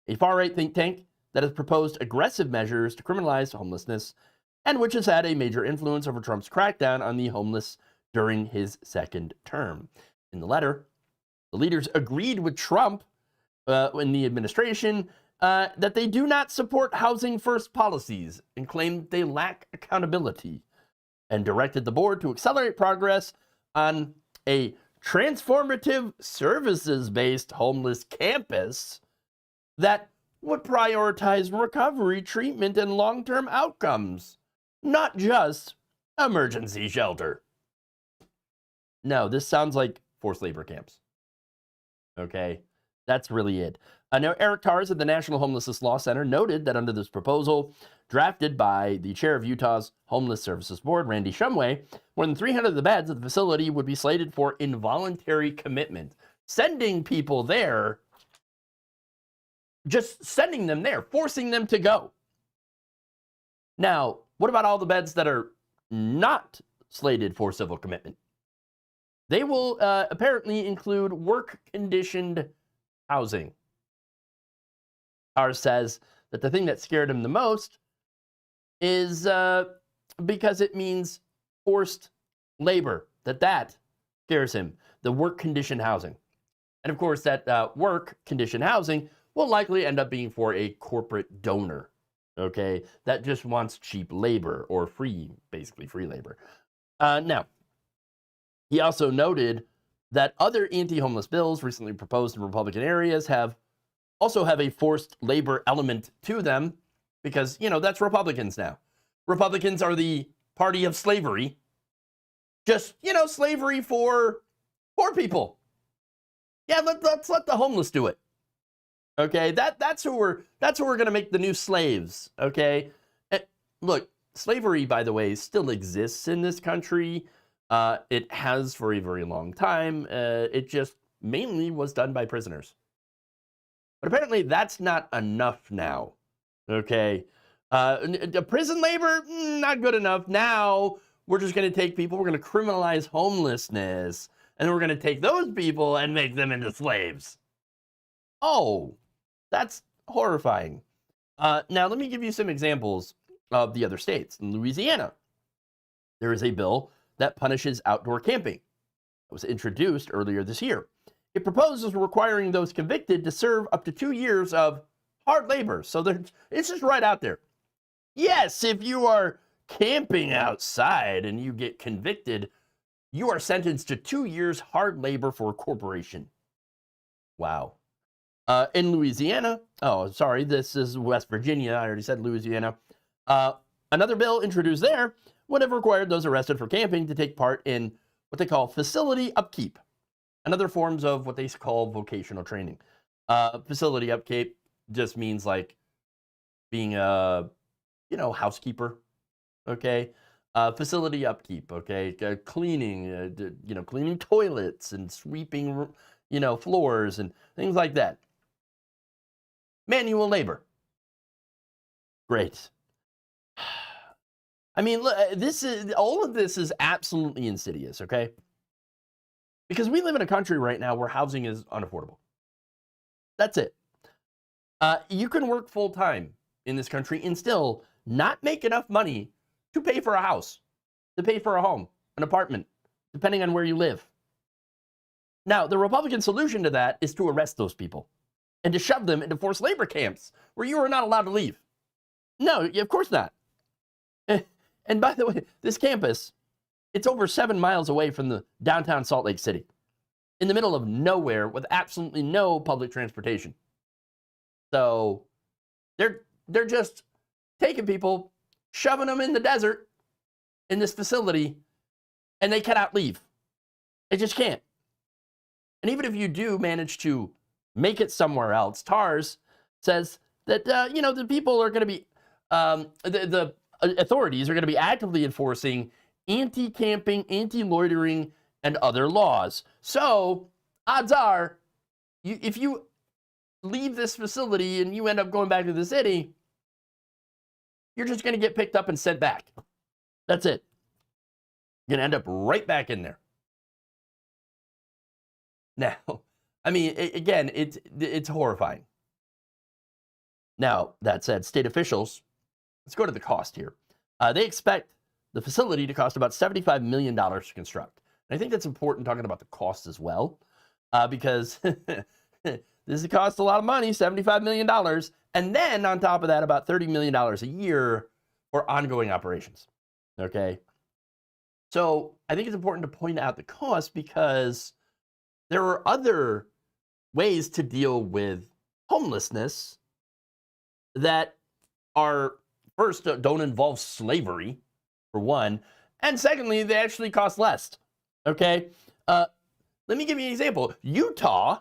a far-right think tank that has proposed aggressive measures to criminalize homelessness and which has had a major influence over Trump's crackdown on the homeless during his second term. In the letter, the leaders agreed with Trump in the administration that they do not support housing first policies and claimed they lack accountability, and directed the board to accelerate progress on a transformative services-based homeless campus that would prioritize recovery, treatment, and long-term outcomes, not just emergency shelter. No, this sounds like forced labor camps. Okay, that's really it. Now, Eric Tars of the National Homelessness Law Center noted that under this proposal, drafted by the chair of Utah's Homeless Services Board, Randy Shumway, more than 300 of the beds of the facility would be slated for involuntary commitment. Sending people there, just sending them there, forcing them to go. Now, what about all the beds that are not slated for civil commitment? They will apparently include work-conditioned housing. Tars says that the thing that scared him the most is because it means forced labor, that scares him, the work-conditioned housing. And of course, that work-conditioned housing will likely end up being for a corporate donor, okay, that just wants cheap labor or basically free labor. Now, he also noted that other anti-homeless bills recently proposed in Republican areas also have a forced labor element to them because, that's Republicans now. Republicans are the party of slavery. Just, slavery for poor people. Yeah, let's let the homeless do it. Okay, that's who we're going to make the new slaves, okay? And look, slavery, by the way, still exists in this country, It has for a very long time. It just mainly was done by prisoners. But apparently that's not enough now. Okay. Prison labor, not good enough. Now we're just going to take people, we're going to criminalize homelessness, and we're going to take those people and make them into slaves. Oh, that's horrifying. Now, let me give you some examples of the other states. In Louisiana, there is a bill that punishes outdoor camping. It was introduced earlier this year. It proposes requiring those convicted to serve up to 2 years of hard labor. So it's just right out there. Yes, if you are camping outside and you get convicted, you are sentenced to 2 years hard labor for a corporation. Wow. In Louisiana, oh, sorry, this is West Virginia. I already said Louisiana. Another bill introduced there would have required those arrested for camping to take part in what they call facility upkeep and other forms of what they call vocational training. Facility upkeep just means like being a, housekeeper, okay? Facility upkeep, okay? Cleaning, cleaning toilets and sweeping, floors and things like that. Manual labor. Great. I mean, all of this is absolutely insidious, okay? Because we live in a country right now where housing is unaffordable. That's it. You can work full time in this country and still not make enough money to pay for a house, to pay for a home, an apartment, depending on where you live. Now, the Republican solution to that is to arrest those people and to shove them into forced labor camps where you are not allowed to leave. No, of course not. And by the way, this campus, it's over 7 miles away from the downtown Salt Lake City, in the middle of nowhere with absolutely no public transportation. So they're just taking people, shoving them in the desert in this facility, and they cannot leave. They just can't. And even if you do manage to make it somewhere else, TARS says that, the people are going to be, the authorities are going to be actively enforcing anti-camping, anti-loitering, and other laws. So odds are, if you leave this facility and you end up going back to the city, you're just going to get picked up and sent back. That's it. You're going to end up right back in there. Now, I mean, again, it's horrifying. Now, that said, state officials, let's go to the cost here. They expect the facility to cost about $75 million to construct. And I think that's important talking about the cost as well, because this costs a lot of money, $75 million. And then on top of that, about $30 million a year for ongoing operations. Okay. So I think it's important to point out the cost because there are other ways to deal with homelessness that are, first, don't involve slavery, for one, and secondly, they actually cost less. Okay? Let me give you an example. Utah,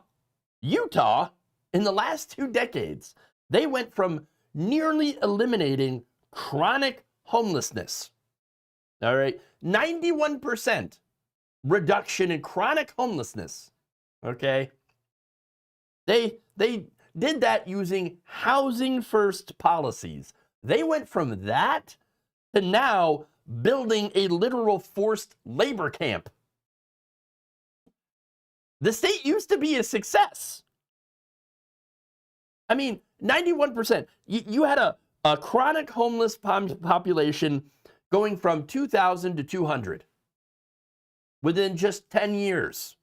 in the last 2 decades, they went from nearly eliminating chronic homelessness. All right? 91% reduction in chronic homelessness. Okay? They did that using housing first policies. They went from that to now building a literal forced labor camp. The state used to be a success. I mean, 91%. You had a chronic homeless population going from 2,000 to 200 within just 10 years.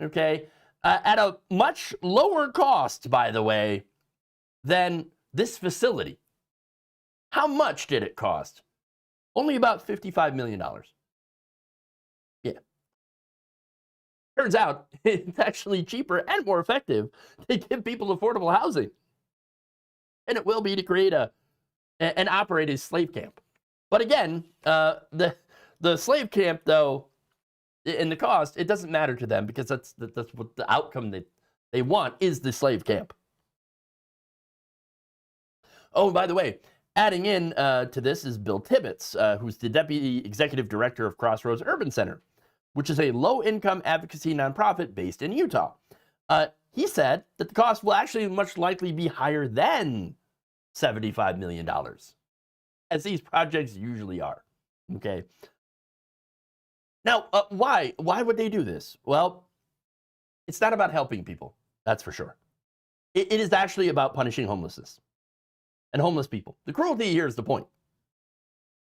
Okay? At a much lower cost, by the way, than this facility. How much did it cost? Only about $55 million. Yeah. Turns out it's actually cheaper and more effective to give people affordable housing. And it will be to create and operate a slave camp. But again, the slave camp, though, in the cost, it doesn't matter to them because that's what the outcome they want is the slave camp. Oh, by the way, Adding in to this is Bill Tibbetts, who's the Deputy Executive Director of Crossroads Urban Center, which is a low-income advocacy nonprofit based in Utah. He said that the cost will actually much likely be higher than $75 million, as these projects usually are. Okay. Now, why? Why would they do this? Well, it's not about helping people, that's for sure. It is actually about punishing homelessness and homeless people. The cruelty here is the point.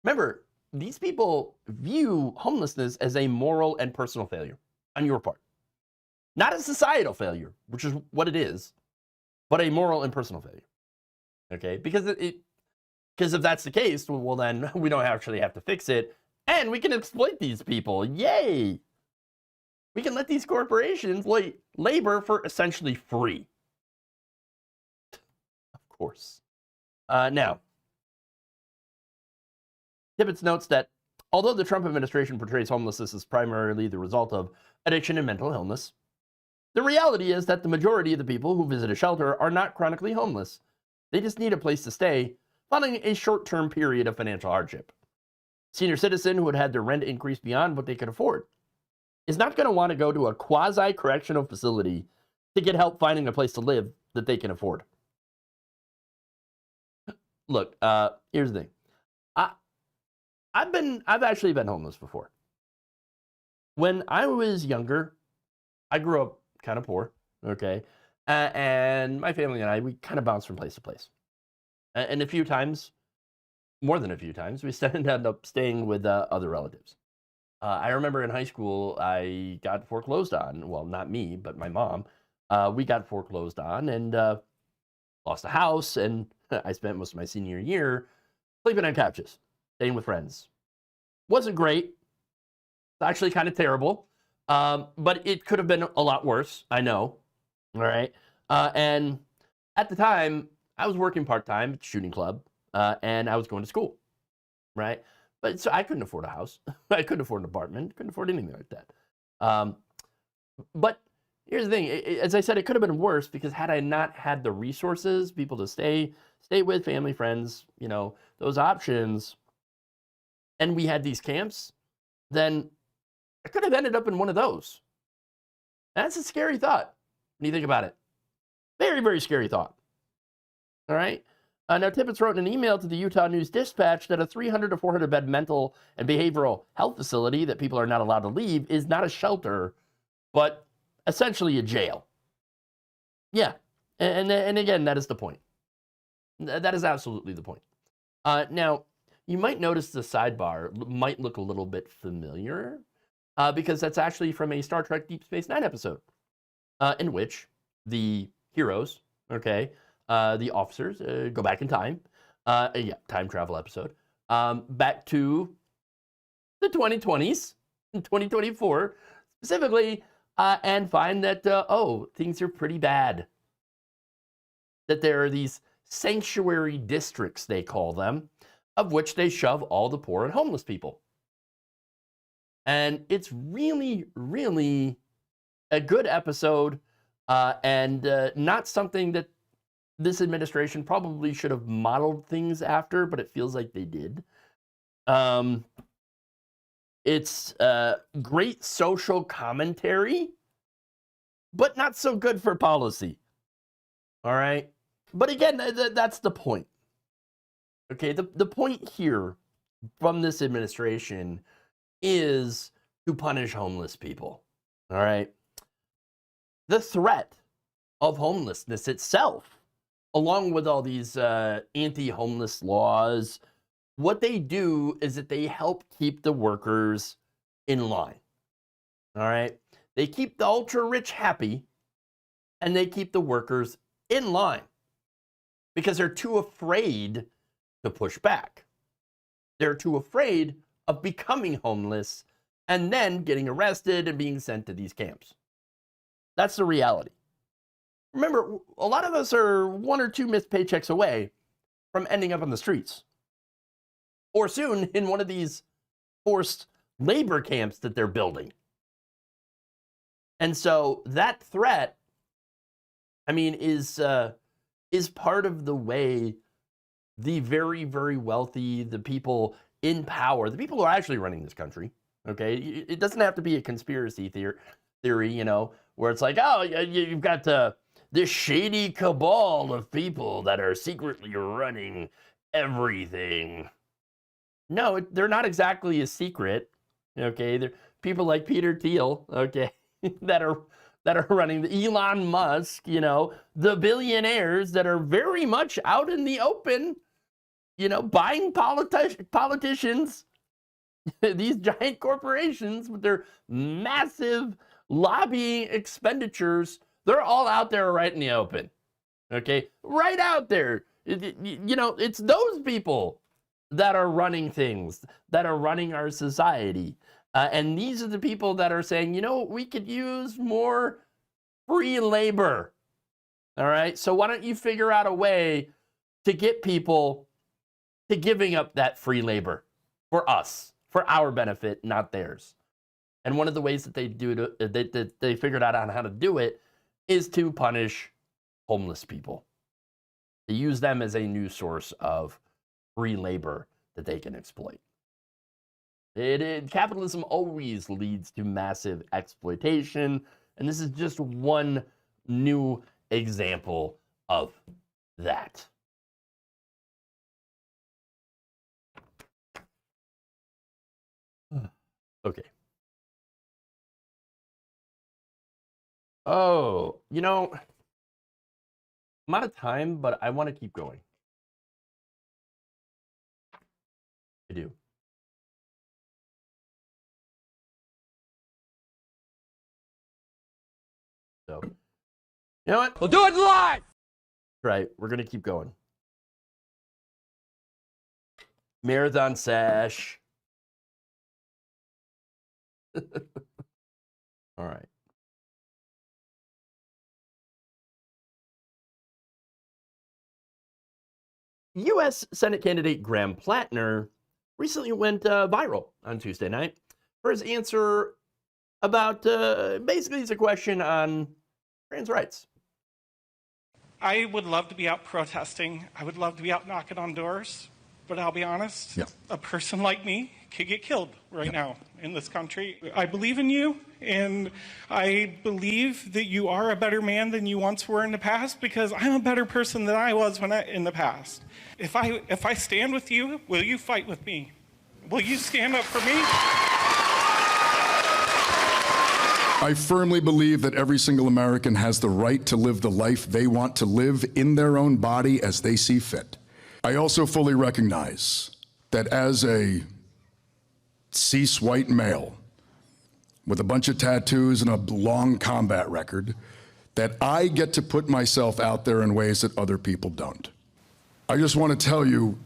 Remember, these people view homelessness as a moral and personal failure on your part. Not a societal failure, which is what it is, but a moral and personal failure. Okay? Because if that's the case, well, then we don't actually have to fix it, and we can exploit these people. Yay! We can let these corporations labor for essentially free. Of course. Now, Tibbetts notes that although the Trump administration portrays homelessness as primarily the result of addiction and mental illness, the reality is that the majority of the people who visit a shelter are not chronically homeless. They just need a place to stay following a short-term period of financial hardship. Senior citizen who had had their rent increase beyond what they could afford is not going to want to go to a quasi-correctional facility to get help finding a place to live that they can afford. Look, here's the thing. I've actually been homeless before. When I was younger, I grew up kind of poor, okay? And my family and I, we kind of bounced from place to place. And a few times, more than a few times, we ended up staying with other relatives. I remember in high school, I got foreclosed on. Well, not me, but my mom. We got foreclosed on and lost a house. And I spent most of my senior year sleeping on couches, staying with friends. Wasn't great. It's actually kind of terrible. But it could have been a lot worse, I know. All right. And at the time, I was working part-time at the shooting club, and I was going to school, right? But so I couldn't afford a house. I couldn't afford an apartment. Couldn't afford anything like that. But here's the thing. As I said, it could have been worse because had I not had the resources, people to stay with, family, friends, those options, and we had these camps, then I could have ended up in one of those. That's a scary thought when you think about it. Very, very scary thought. All right? Now, Tibbetts wrote in an email to the Utah News Dispatch that a 300 to 400 bed mental and behavioral health facility that people are not allowed to leave is not a shelter, but essentially a jail. Yeah. And again, that is the point. That is absolutely the point. Now, you might notice the sidebar might look a little bit familiar because that's actually from a Star Trek Deep Space Nine episode in which the heroes, okay, the officers go back in time. Time travel episode. Back to the 2020s, 2024 specifically, and find that, things are pretty bad. That there are these sanctuary districts, they call them, of which they shove all the poor and homeless people. And it's really, really a good episode and not something that this administration probably should have modeled things after, but it feels like they did. It's great social commentary, but not so good for policy. All right? But again, that's the point. Okay, the point here from this administration is to punish homeless people. All right? The threat of homelessness itself, along with all these anti-homeless laws, what they do is that they help keep the workers in line. All right? They keep the ultra-rich happy, and they keep the workers in line because they're too afraid to push back. They're too afraid of becoming homeless and then getting arrested and being sent to these camps. That's the reality. Remember, a lot of us are 1 or 2 missed paychecks away from ending up on the streets. Or soon in one of these forced labor camps that they're building. And so that threat, I mean, is part of the way the very, very wealthy, the people in power, the people who are actually running this country, okay? It doesn't have to be a conspiracy theory, you know, where it's like, oh, you've got this shady cabal of people that are secretly running everything. No, they're not exactly a secret, okay? They're people like Peter Thiel, okay, that are running the Elon Musk, you know, the billionaires that are very much out in the open, you know, buying politicians, these giant corporations with their massive lobbying expenditures. They're all out there right in the open, okay? Right out there. You know, it's those people that are running things, that are running our society. And these are the people that are saying, you know, we could use more free labor. All right. So why don't you figure out a way to get people to giving up that free labor for us, for our benefit, not theirs. And one of the ways that they do it, that they figured out on how to do it, is to punish homeless people. They use them as a new source of free labor that they can exploit. Capitalism always leads to massive exploitation, and this is just one new example of that. Okay. Oh, you know, I'm out of time, but I want to keep going. I do. So, you know what? We'll do it live! Right, we're going to keep going. Marathon Sash. All right. U.S. Senate candidate Graham Plattner recently went viral on Tuesday night for his answer about, basically it's a question on trans rights. I would love to be out protesting. I would love to be out knocking on doors. But I'll be honest, a person like me could get killed right now in this country. I believe in you, and I believe that you are a better man than you once were in the past, because I'm a better person than I was in the past. If I stand with you, will you fight with me? Will you stand up for me? I firmly believe that every single American has the right to live the life they want to live in their own body as they see fit. I also fully recognize that as a cis white male with a bunch of tattoos and a long combat record, that I get to put myself out there in ways that other people don't. I just want to tell you,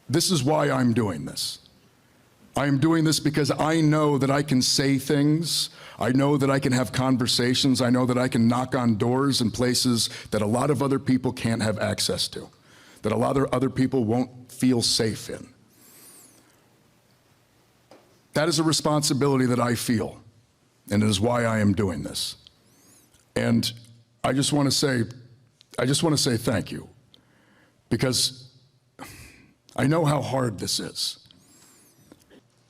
this is why I'm doing this. I am doing this because I know that I can say things. I know that I can have conversations. I know that I can knock on doors in places that a lot of other people can't have access to, that a lot of other people won't feel safe in. That is a responsibility that I feel, and it is why I am doing this. And I just want to say thank you, because I know how hard this is.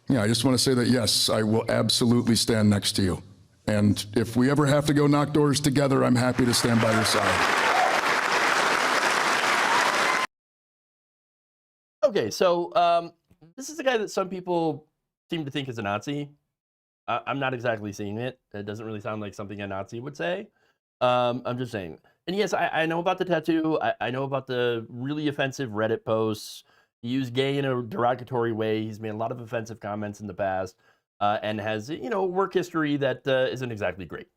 Yeah, I just want to say that, yes, I will absolutely stand next to you. And if we ever have to go knock doors together, I'm happy to stand by your side. Okay, so this is a guy that some people seem to think is a Nazi. I'm not exactly seeing it. It doesn't really sound like something a Nazi would say. I'm just saying. And yes, I know about the tattoo. I know about the really offensive Reddit posts. He used gay in a derogatory way. He's made a lot of offensive comments in the past, and has, you know, work history that isn't exactly great.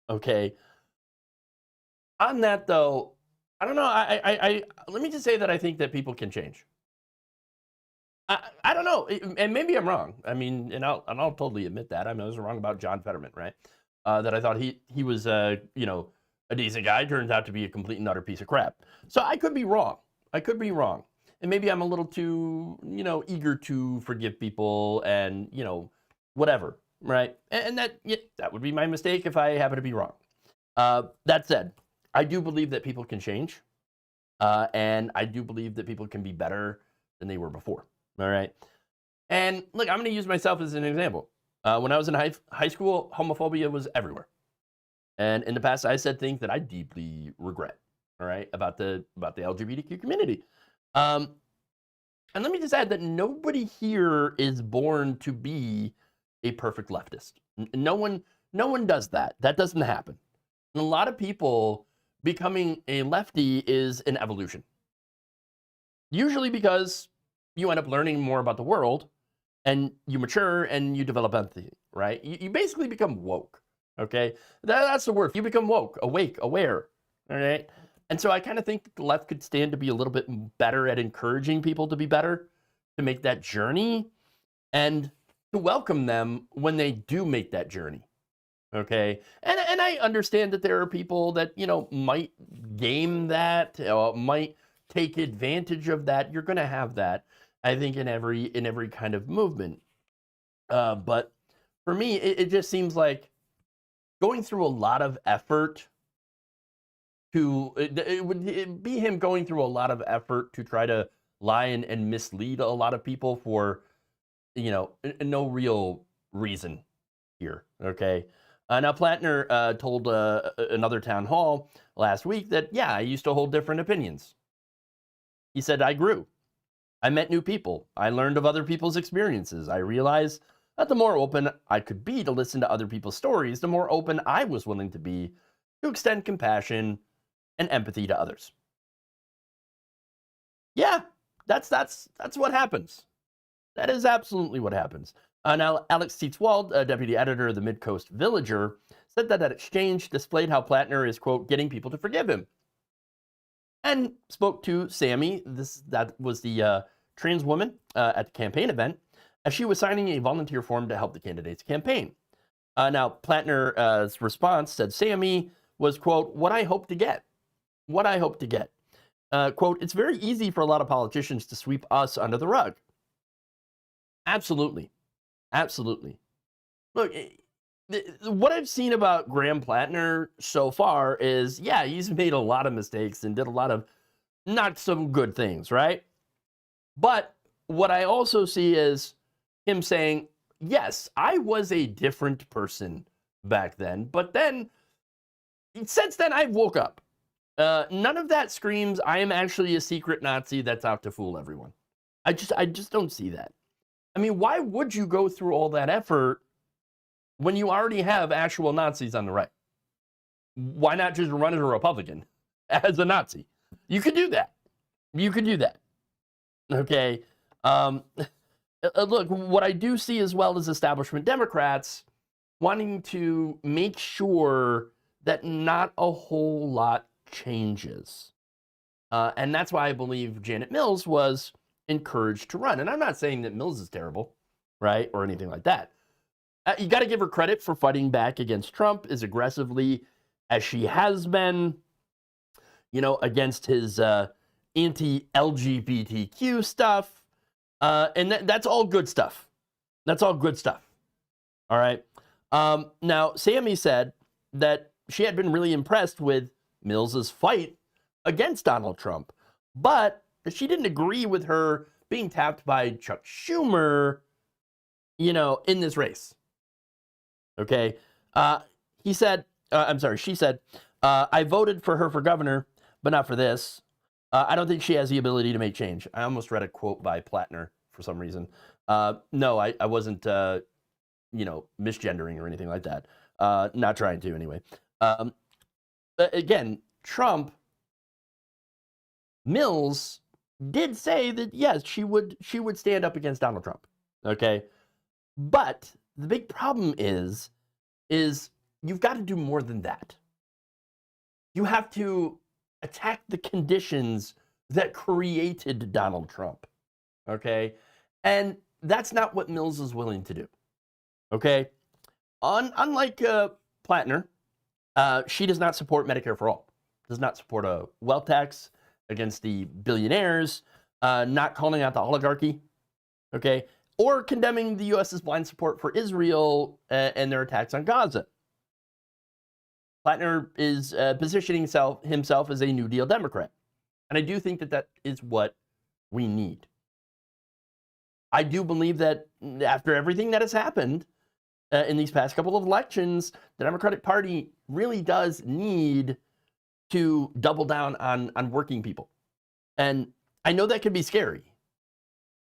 Okay. On that though, I don't know. I let me just say that I think that people can change. I don't know, and maybe I'm wrong. I mean, and I'll totally admit that. I mean, I was wrong about John Fetterman, right? That I thought he was, you know, a decent guy. Turns out to be a complete and utter piece of crap. So I could be wrong. I could be wrong. And maybe I'm a little too, you know, eager to forgive people and, you know, whatever, right? And that would be my mistake if I happen to be wrong. That said, I do believe that people can change. And I do believe that people can be better than they were before. All right. And look, I'm going to use myself as an example. When I was in high school, homophobia was everywhere. And in the past, I said things that I deeply regret, all right, about the LGBTQ community. And let me just add that nobody here is born to be a perfect leftist. No one does that. That doesn't happen. And a lot of people becoming a lefty is an evolution. Usually because you end up learning more about the world and you mature and you develop empathy, right? You basically become woke, okay? That's the word. You become woke, awake, aware, all right? And so I kind of think the left could stand to be a little bit better at encouraging people to be better, to make that journey, and to welcome them when they do make that journey, okay? And I understand that there are people that, might game that, might take advantage of that. You're going to have that, I think, in every kind of movement. But for me, it just seems like going through a lot of effort it would be him going through a lot of effort to try to lie and mislead a lot of people for, no real reason here, okay? Now, Plattner told another town hall last week that, yeah, I used to hold different opinions. He said, I grew. I met new people. I learned of other people's experiences. I realized that the more open I could be to listen to other people's stories, the more open I was willing to be to extend compassion and empathy to others. Yeah, that's what happens. That is absolutely what happens. Now, Alex Tietzwald, deputy editor of the Mid-Coast Villager, said that exchange displayed how Plattner is, quote, getting people to forgive him. And spoke to Sammy, that was the trans woman at the campaign event, as she was signing a volunteer form to help the candidate's campaign. Now, Plattner's response said Sammy was, quote, what I hope to get. What I hope to get. Quote, it's very easy for a lot of politicians to sweep us under the rug. Absolutely. Absolutely. Look, what I've seen about Graham Plattner so far is, yeah, he's made a lot of mistakes and did a lot of not some good things, right? But what I also see is him saying, yes, I was a different person back then, but then, since then, I've woke up. None of that screams, I am actually a secret Nazi that's out to fool everyone. I just don't see that. I mean, why would you go through all that effort when you already have actual Nazis on the right? Why not just run as a Republican as a Nazi? You could do that. You could do that. Okay. Look, what I do see as well as establishment Democrats wanting to make sure that not a whole lot changes. And that's why I believe Janet Mills was encouraged to run. And I'm not saying that Mills is terrible, right, or anything like that. You got to give her credit for fighting back against Trump as aggressively as she has been, against his anti-LGBTQ stuff. And that's all good stuff. That's all good stuff. All right. Now, Sammy said that she had been really impressed with Mills's fight against Donald Trump, but she didn't agree with her being tapped by Chuck Schumer, in this race. Okay. She said, I voted for her for governor, but not for this. I don't think she has the ability to make change. I almost read a quote by Plattner for some reason. No, I wasn't, misgendering or anything like that. Not trying to anyway. Again, Trump, Mills did say that, yes, she would stand up against Donald Trump. Okay. But the big problem is you've got to do more than that. You have to attack the conditions that created Donald Trump. Okay. And that's not what Mills is willing to do. Okay. Unlike Plattner, she does not support Medicare for all, does not support a wealth tax against the billionaires, not calling out the oligarchy, okay, or condemning the U.S.'s blind support for Israel and their attacks on Gaza. Plattner is positioning himself as a New Deal Democrat. And I do think that that is what we need. I do believe that after everything that has happened in these past couple of elections, the Democratic Party really does need to double down on working people. And I know that can be scary.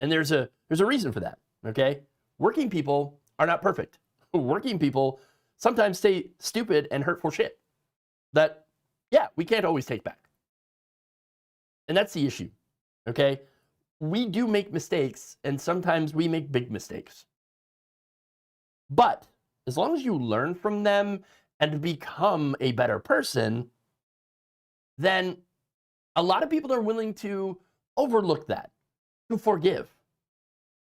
And there's a reason for that, okay? Working people are not perfect. Working people sometimes say stupid and hurtful shit that, yeah, we can't always take back. And that's the issue, okay? We do make mistakes, and sometimes we make big mistakes. But as long as you learn from them and become a better person, then a lot of people are willing to overlook that, to forgive,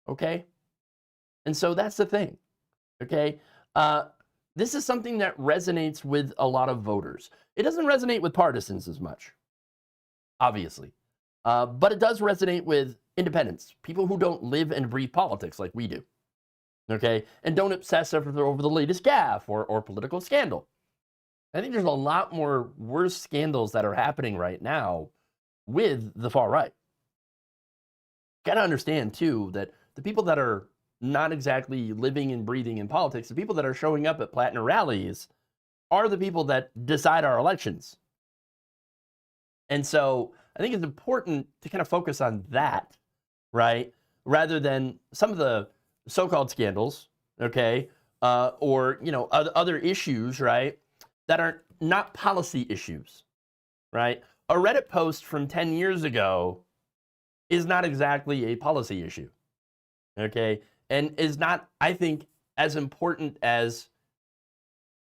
okay? And so that's the thing, okay? This is something that resonates with a lot of voters. It doesn't resonate with partisans as much, obviously. But it does resonate with independents, people who don't live and breathe politics like we do, okay? And don't obsess over the latest gaffe or political scandal. I think there's a lot more worse scandals that are happening right now with the far right. Got to understand, too, that the people that are not exactly living and breathing in politics, the people that are showing up at Platinum rallies are the people that decide our elections. And so I think it's important to kind of focus on that, right? Rather than some of the so-called scandals, okay? Or, you know, other issues, right? That are not policy issues, right? A Reddit post from 10 years ago is not exactly a policy issue, okay? And is not, I think, as important as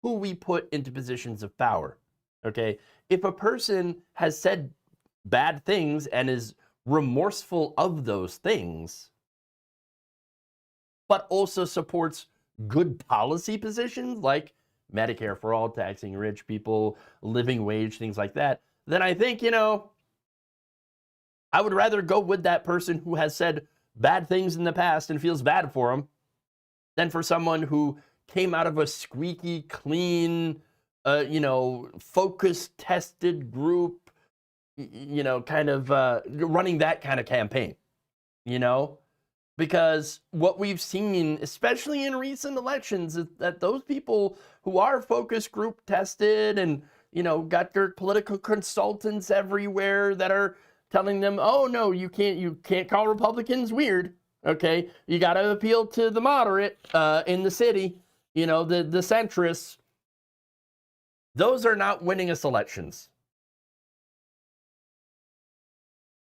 who we put into positions of power, okay? If a person has said bad things and is remorseful of those things, but also supports good policy positions like Medicare for all, taxing rich people, living wage, things like that, then I think, you know, I would rather go with that person who has said bad things in the past and feels bad for them than for someone who came out of a squeaky clean, you know, focused, tested group, you know, kind of running that kind of campaign, you know? Because what we've seen, especially in recent elections, is that those people who are focus group tested and, you know, got their political consultants everywhere that are telling them, oh no, you can't call Republicans weird, okay? You got to appeal to the moderate in the city, you know, the centrists. Those are not winning us elections.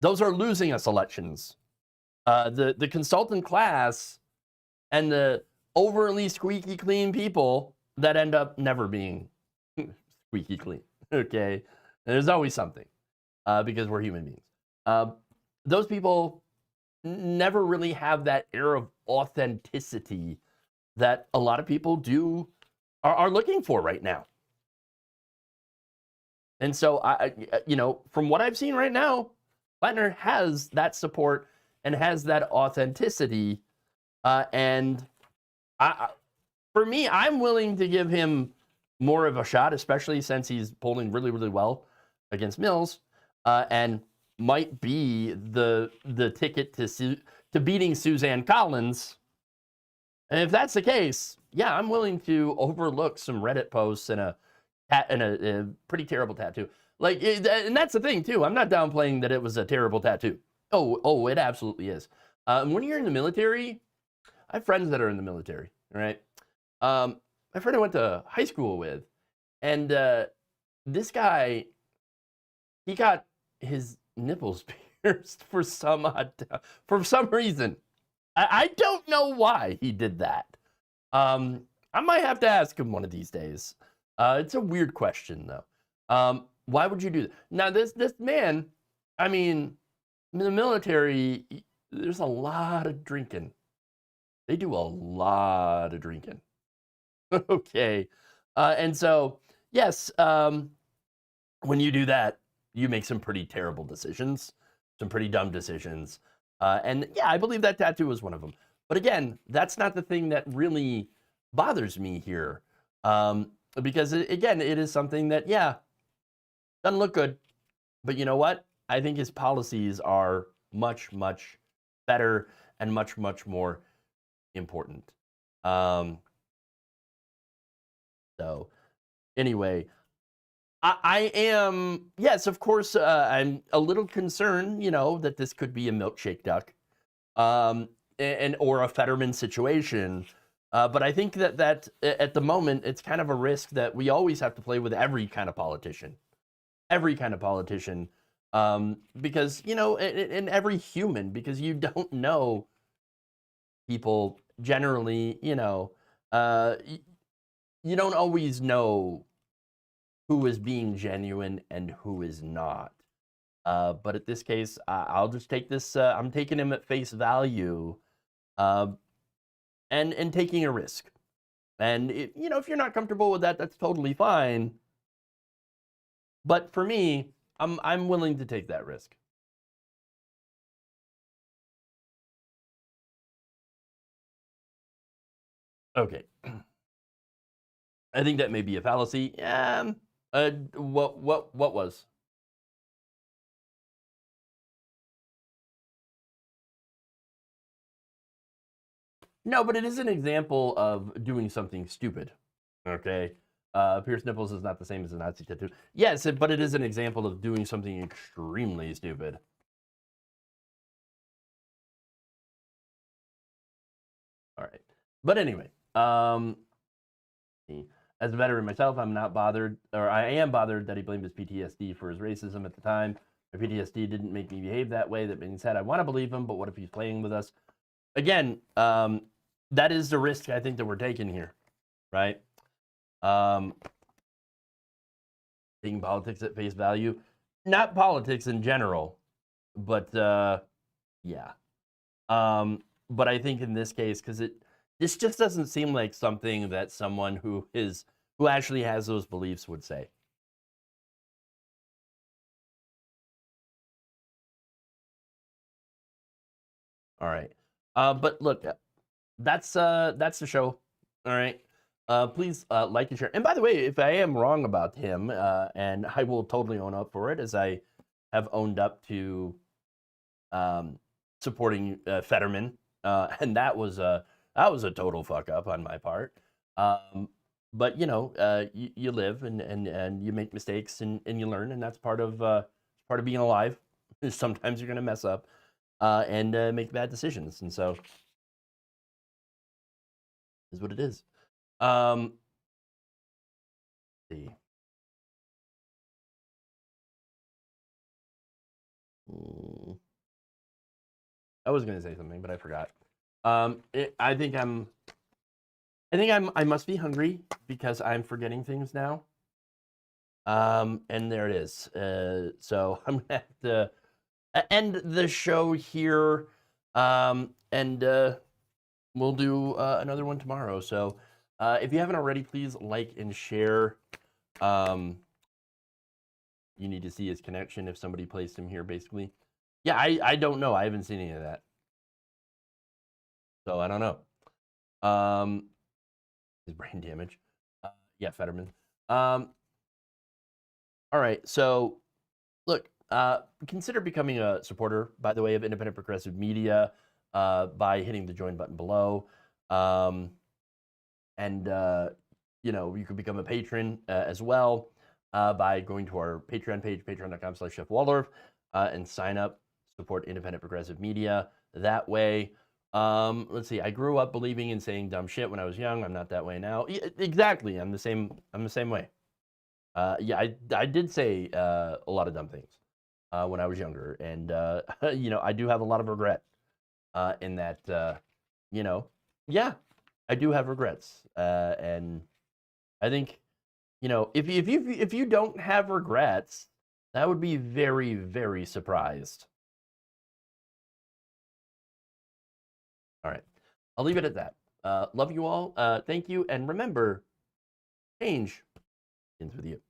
Those are losing us elections. The consultant class and the overly squeaky clean people that end up never being squeaky clean, okay? And there's always something because we're human beings. Those people never really have that air of authenticity that a lot of people are looking for right now. And so, you know, from what I've seen right now, Plattner has that support and has that authenticity. And for me, I'm willing to give him more of a shot, especially since he's polling really, really well against Mills and might be the ticket to beating Suzanne Collins. And if that's the case, yeah, I'm willing to overlook some Reddit posts and a pretty terrible tattoo. Like, and that's the thing too. I'm not downplaying that it was a terrible tattoo. Oh, it absolutely is. When you're in the military, I have friends that are in the military, right? My friend I went to high school with, and this guy, he got his nipples pierced for some reason. I don't know why he did that. I might have to ask him one of these days. It's a weird question though. Why would you do that? Now this man, I mean, in the military, there's a lot of drinking. They do a lot of drinking. Okay. And so, yes, when you do that, you make some pretty terrible decisions, some pretty dumb decisions. And yeah, I believe that tattoo was one of them. But again, that's not the thing that really bothers me here. Because again, it is something that, yeah, doesn't look good. But you know what? I think his policies are much, much better and much, much more important. So anyway, I am, yes, of course, I'm a little concerned, you know, that this could be a milkshake duck, or a Fetterman situation. But I think that at the moment, it's kind of a risk that we always have to play with every kind of politician, because, you know, and every human, because you don't know people generally, you know, you don't always know who is being genuine and who is not. But at this case, I'll just take this, I'm taking him at face value, and taking a risk. And, you know, if you're not comfortable with that, that's totally fine. But for me, I'm willing to take that risk. Okay. I think that may be a fallacy. What was? No, but it is an example of doing something stupid. Okay. Pierce nipples is not the same as a Nazi tattoo. Yes, but it is an example of doing something extremely stupid. All right. But anyway, as a veteran myself, I'm not bothered, or I am bothered that he blamed his PTSD for his racism at the time. My PTSD didn't make me behave that way. That being said, I want to believe him, but what if he's playing with us? Again, that is the risk I think that we're taking here, right? Taking politics at face value. Not politics in general, but yeah. But I think in this case, because this just doesn't seem like something that someone who actually has those beliefs would say. All right. But look, that's the show. All right. Please like and share. And by the way, if I am wrong about him, and I will totally own up for it, as I have owned up to supporting Fetterman, and that was a total fuck up on my part. But you know, you live and you make mistakes and you learn, and that's part of being alive. Sometimes you're gonna mess up and make bad decisions, and so is what it is. See. I was gonna say something, but I forgot. I must be hungry because I'm forgetting things now. And there it is. So I'm gonna have to end the show here. And we'll do another one tomorrow. So if you haven't already, please like and share. You need to see his connection if somebody placed him here, basically. Yeah, I don't know. I haven't seen any of that. So I don't know. His brain damage. Yeah, Fetterman. All right. So look, consider becoming a supporter, by the way, of independent progressive media by hitting the join button below. And you know, you could become a patron as well by going to our Patreon page, patreon.com/jeffwaldorf, and sign up, support independent progressive media that way. Let's see. I grew up believing in saying dumb shit when I was young. I'm not that way now. Exactly. I'm the same way. Yeah, I did say a lot of dumb things when I was younger, and you know, I do have a lot of regret in that. You know, yeah, I do have regrets, and I think, you know, if you don't have regrets, that would be very, very surprised. All right, I'll leave it at that. Love you all. Thank you, and remember, change begins with you.